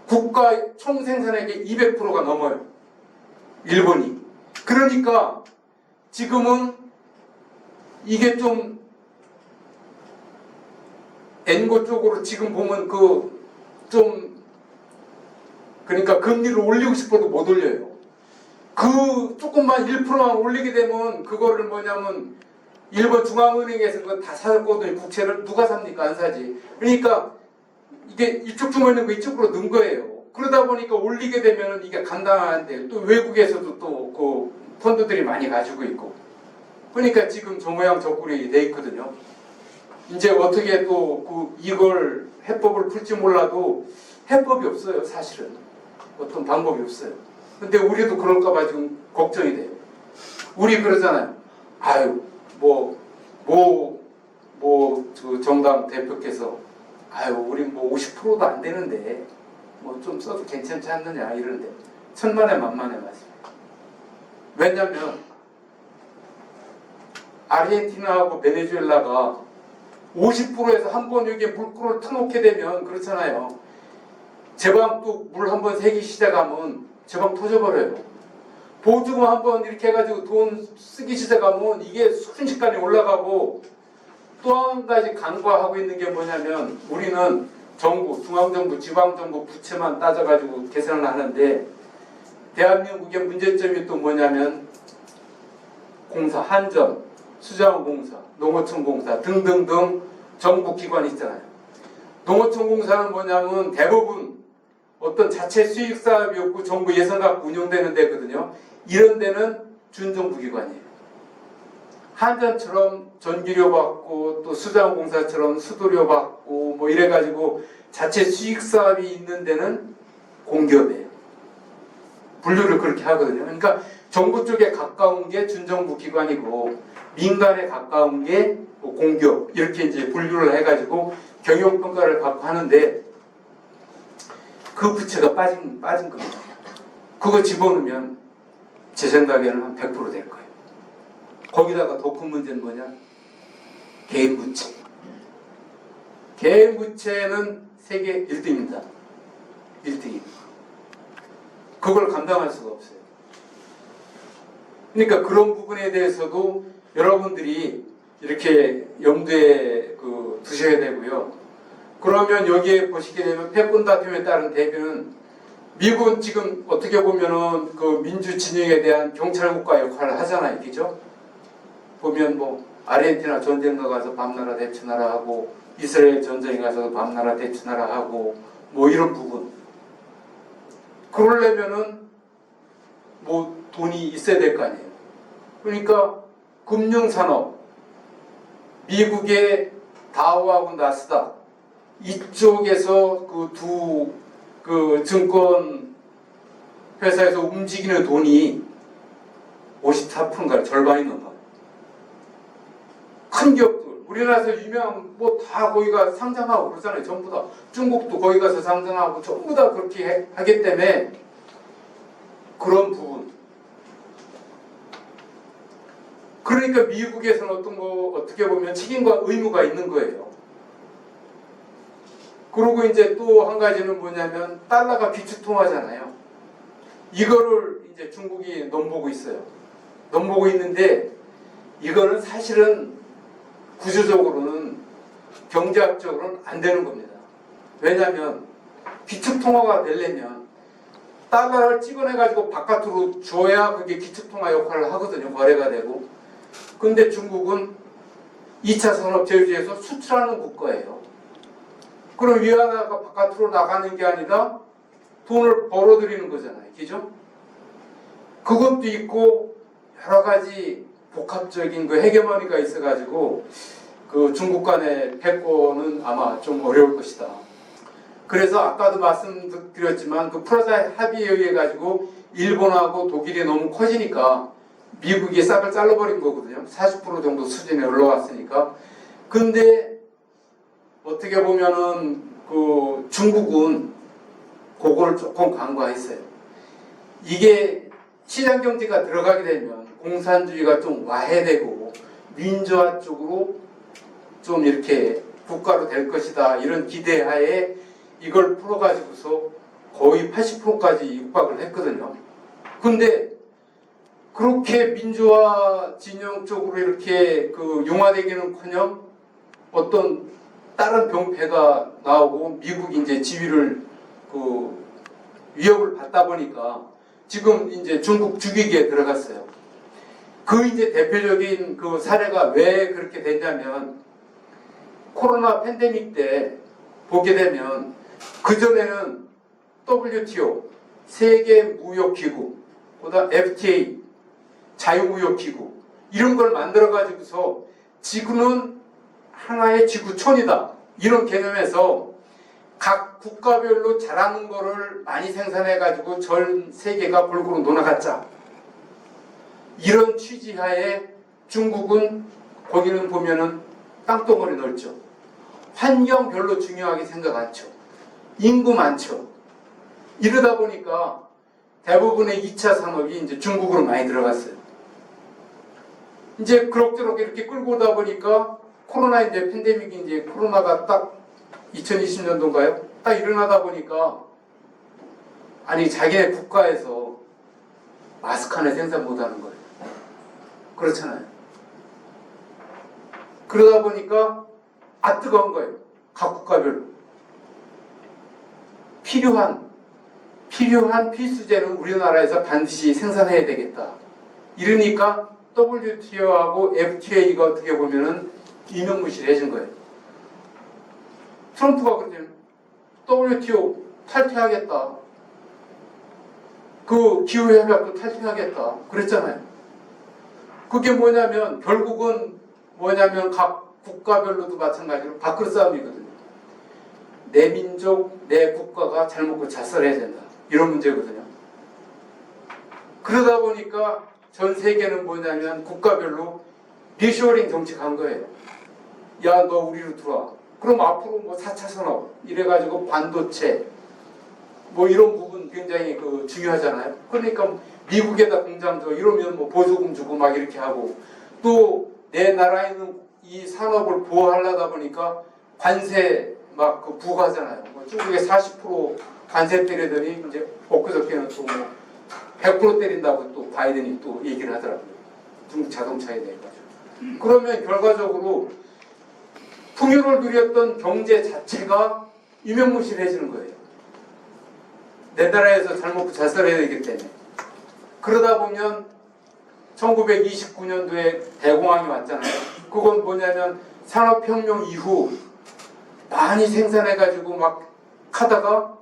국가 총 생산액의 200%가 넘어요. 일본이. 그러니까 지금은 이게 좀 엔고 쪽으로 지금 보면 그러니까 금리를 올리고 싶어도 못 올려요. 그 조금만 1%만 올리게 되면 그거를 뭐냐면 일본 중앙은행에서 그거 다 사줬거든요. 국채를 누가 삽니까? 안 사지. 그러니까 이게 이쪽 주머니 있는 거 이쪽으로 넣은 거예요. 그러다 보니까 올리게 되면 이게 감당하는데 또 외국에서도 또 그 펀드들이 많이 가지고 있고 그러니까 지금 저 모양 저 꼴이 돼 있거든요. 이제 어떻게 또 이걸 해법을 풀지 몰라도 해법이 없어요. 사실은 어떤 방법이 없어요. 근데 우리도 그럴까봐 지금 걱정이 돼요. 우리 그러잖아요. 아유 저 정당 대표께서 아유 우리 50%도 안 되는데 뭐 좀 써도 괜찮지 않느냐 이러는데 천만에 만만의 말씀. 왜냐면 아르헨티나하고 베네수엘라가 50%에서 한 번 여기에 물꼬를 터놓게 되면 그렇잖아요. 제방 또 물 한 번 새기 시작하면 제방 터져버려요. 보조금 한 번 이렇게 해가지고 돈 쓰기 시작하면 이게 순식간에 올라가고 또 한 가지 간과하고 있는 게 뭐냐면 우리는 정부, 중앙정부, 지방정부 부채만 따져가지고 계산을 하는데 대한민국의 문제점이 또 뭐냐면 공사, 한전, 수자원공사, 농어촌공사 등등등 정부기관이 있잖아요. 농어촌공사는 뭐냐면 대부분 어떤 자체 수익 사업이 없고 정부 예산 갖고 운영되는 데거든요. 이런 데는 준정부기관이에요. 한전처럼 전기료 받고 또 수자원공사처럼 수도료 받고 뭐 이래가지고 자체 수익 사업이 있는 데는 공기업이에요. 분류를 그렇게 하거든요. 그러니까 정부 쪽에 가까운 게 준정부 기관이고 민간에 가까운 게 공기업 이렇게 이제 분류를 해가지고 경영평가를 갖고 하는데 그 부채가 빠진 겁니다. 그거 집어넣으면 제 생각에는 한 100% 될 거예요. 거기다가 더 큰 문제는 뭐냐? 개인 부채. 개인 부채는 세계 1등입니다. 1등입니다. 그걸 감당할 수가 없어요. 그러니까 그런 부분에 대해서도 여러분들이 이렇게 염두에 두셔야 되고요. 그러면 여기에 보시게 되면 패권 다툼에 따른 대비는 미국은 지금 어떻게 보면은 그 민주 진영에 대한 경찰국가 역할을 하잖아요. 그죠? 보면 뭐 아르헨티나 전쟁 가서 밤나라 대추나라 하고 이스라엘 전쟁에 가서 밤나라 대추나라 하고 뭐 이런 부분. 그러려면은 뭐 돈이 있어야 될 거 아니에요. 그러니까 금융산업, 미국의 다우하고 나스닥 이쪽에서 그 증권 회사에서 움직이는 돈이 54%인가 절반이 넘어요. 큰 기업들, 우리나라에서 유명한 뭐 다 거기가 상장하고 그러잖아요. 전부 다. 중국도 거기 가서 상장하고 전부 다 그렇게 하기 때문에 그런 부분. 그러니까 미국에서는 어떻게 보면 책임과 의무가 있는 거예요. 그리고 이제 또 한 가지는 뭐냐면 달러가 기축통화잖아요. 이거를 이제 중국이 넘보고 있어요. 넘보고 있는데 이거는 사실은 구조적으로는 경제학적으로는 안 되는 겁니다. 왜냐하면 기축통화가 되려면 달러를 찍어내가지고 바깥으로 줘야 그게 기축통화 역할을 하거든요. 거래가 되고. 근데 중국은 2차 산업제조지에서 수출하는 국가예요. 그럼 위안화가 바깥으로 나가는 게 아니라 돈을 벌어들이는 거잖아요. 그죠? 그것도 있고 여러 가지 복합적인 그 헤게모니가 있어가지고 그 중국 간의 패권은 아마 좀 어려울 것이다. 그래서 아까도 말씀드렸지만 그 프라자 합의에 의해 가지고 일본하고 독일이 너무 커지니까 미국이 싹을 잘라버린 거거든요. 40% 정도 수준에 올라왔으니까. 근데 어떻게 보면은 그 중국은 그걸 조금 간과했어요. 이게 시장 경제가 들어가게 되면 공산주의가 좀 와해되고 민주화 쪽으로 좀 이렇게 국가로 될 것이다. 이런 기대하에 이걸 풀어가지고서 거의 80%까지 육박을 했거든요. 근데 그렇게 민주화 진영 쪽으로 이렇게 그 융화되기는커녕 어떤 다른 병폐가 나오고 미국이 이제 지위를 그 위협을 받다 보니까 지금 이제 중국 죽이기에 들어갔어요. 그 이제 대표적인 그 사례가 왜 그렇게 됐냐면 코로나 팬데믹 때 보게 되면 그전에는 WTO 세계무역기구 보다 FTA 자유무역기구 이런 걸 만들어 가지고서 지구는 하나의 지구촌이다 이런 개념에서 각 국가별로 잘하는 거를 많이 생산해 가지고 전 세계가 골고루 놀아갔자 이런 취지하에 중국은 거기는 보면은 땅덩어리 넓죠. 환경 별로 중요하게 생각 않죠. 인구 많죠. 이러다 보니까 대부분의 2차 산업이 이제 중국으로 많이 들어갔어요. 이제 그럭저럭 이렇게 끌고 오다 보니까 코로나 이제 팬데믹이 이제 코로나가 딱 2020년도인가요? 딱 일어나다 보니까 아니 자기네 국가에서 마스크 하나 생산 못 하는 거예요. 그렇잖아요. 그러다 보니까 뜨거운 거예요. 각 국가별로. 필요한 필수재는 우리나라에서 반드시 생산해야 되겠다. 이러니까 WTO하고 FTA가 어떻게 보면은 유명무실해진 거예요. 트럼프가 그러면 WTO 탈퇴하겠다. 그 기후협약도 탈퇴하겠다. 그랬잖아요. 그게 뭐냐면 결국은 뭐냐면 각 국가별로도 마찬가지로 밥그릇 싸움이거든요. 내 민족, 내 국가가 잘 먹고 잘 살아야 된다. 이런 문제거든요. 그러다 보니까 전 세계는 뭐냐면 국가별로 리쇼링 정책 한 거예요. 야, 너 우리로 들어와. 그럼 앞으로 뭐 4차 산업 이래가지고 반도체 뭐 이런 부분 굉장히 그 중요하잖아요. 그러니까 미국에다 공장 줘 이러면 뭐 보조금 주고 막 이렇게 하고 또 내 나라에 있는 이 산업을 보호하려다 보니까 관세 막 그 부과하잖아요. 뭐 중국에 40% 관세 때리더니 이제 엊그저께는 또 뭐 100% 때린다고 또 바이든이 또 얘기를 하더라고요. 중국 자동차에 대해 가지고. 그러면 결과적으로 풍요를 누렸던 경제 자체가 유명무실해지는 거예요. 내 나라에서 잘 먹고 잘 살아야 되기 때문에. 그러다 보면 1929년도에 대공황이 왔잖아요. 그건 뭐냐면 산업혁명 이후 많이 생산해가지고 막 하다가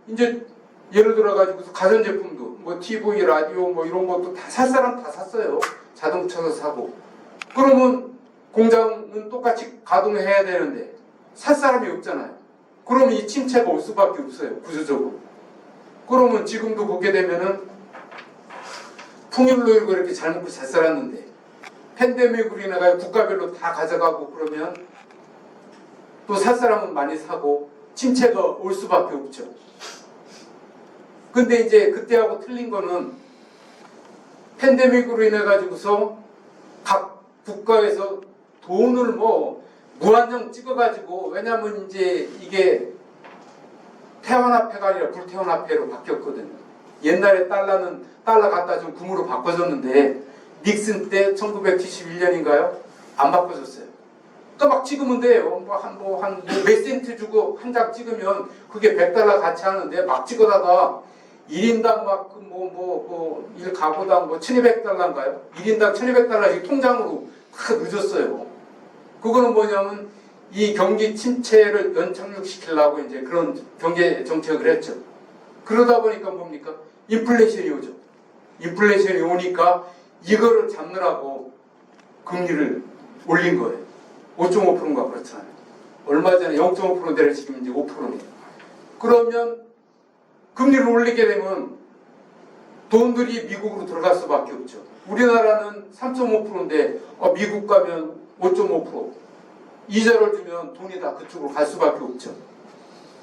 이제 예를 들어가지고 가전제품도 뭐 TV, 라디오 뭐 이런 것도 다 살 사람 다 샀어요. 자동차도 사고. 그러면 공장은 똑같이 가동해야 되는데 살 사람이 없잖아요. 그러면 이 침체가 올 수밖에 없어요. 구조적으로. 그러면 지금도 보게 되면은 풍요로 일고 이렇게 잘 먹고 잘 살았는데 팬데믹으로 인해서 국가별로 다 가져가고 그러면 또 살 사람은 많이 사고 침체가 올 수밖에 없죠. 근데 이제 그때하고 틀린 거는 팬데믹으로 인해 가지고서 각 국가에서 돈을 뭐 무한정 찍어가지고 왜냐면 이제 이게 태환화폐가 아니라 불태환화폐로 바뀌었거든요. 옛날에 달러 갖다 좀 금으로 바꿔줬는데 닉슨 때 1971년인가요? 안 바꿔줬어요. 그러니까 막 찍으면 돼요. 한 몇 센트 주고 한 장 찍으면 그게 100달러 가치 하는데 막 찍어다가 1인당 막 일 가구당 뭐 1200달러인가요? 1인당 1200달러씩 통장으로 다 늦었어요. 그거는 뭐냐면 이 경기 침체를 연착륙시키려고 이제 그런 경제 정책을 했죠. 그러다 보니까 뭡니까? 인플레이션이 오죠. 인플레이션이 오니까 이거를 잡느라고 금리를 올린 거예요. 5.5%인가 그렇잖아요. 얼마 전에 0.5%대를 지금 이제 5%네요. 그러면 금리를 올리게 되면 돈들이 미국으로 들어갈 수밖에 없죠. 우리나라는 3.5%인데 미국 가면 5.5%. 이자를 주면 돈이 다 그쪽으로 갈 수밖에 없죠.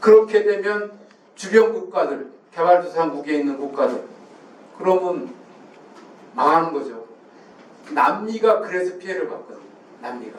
그렇게 되면 주변 국가들, 개발도상국에 있는 국가들, 그러면 망하는 거죠. 남미가 그래서 피해를 봤거든요. 남미가.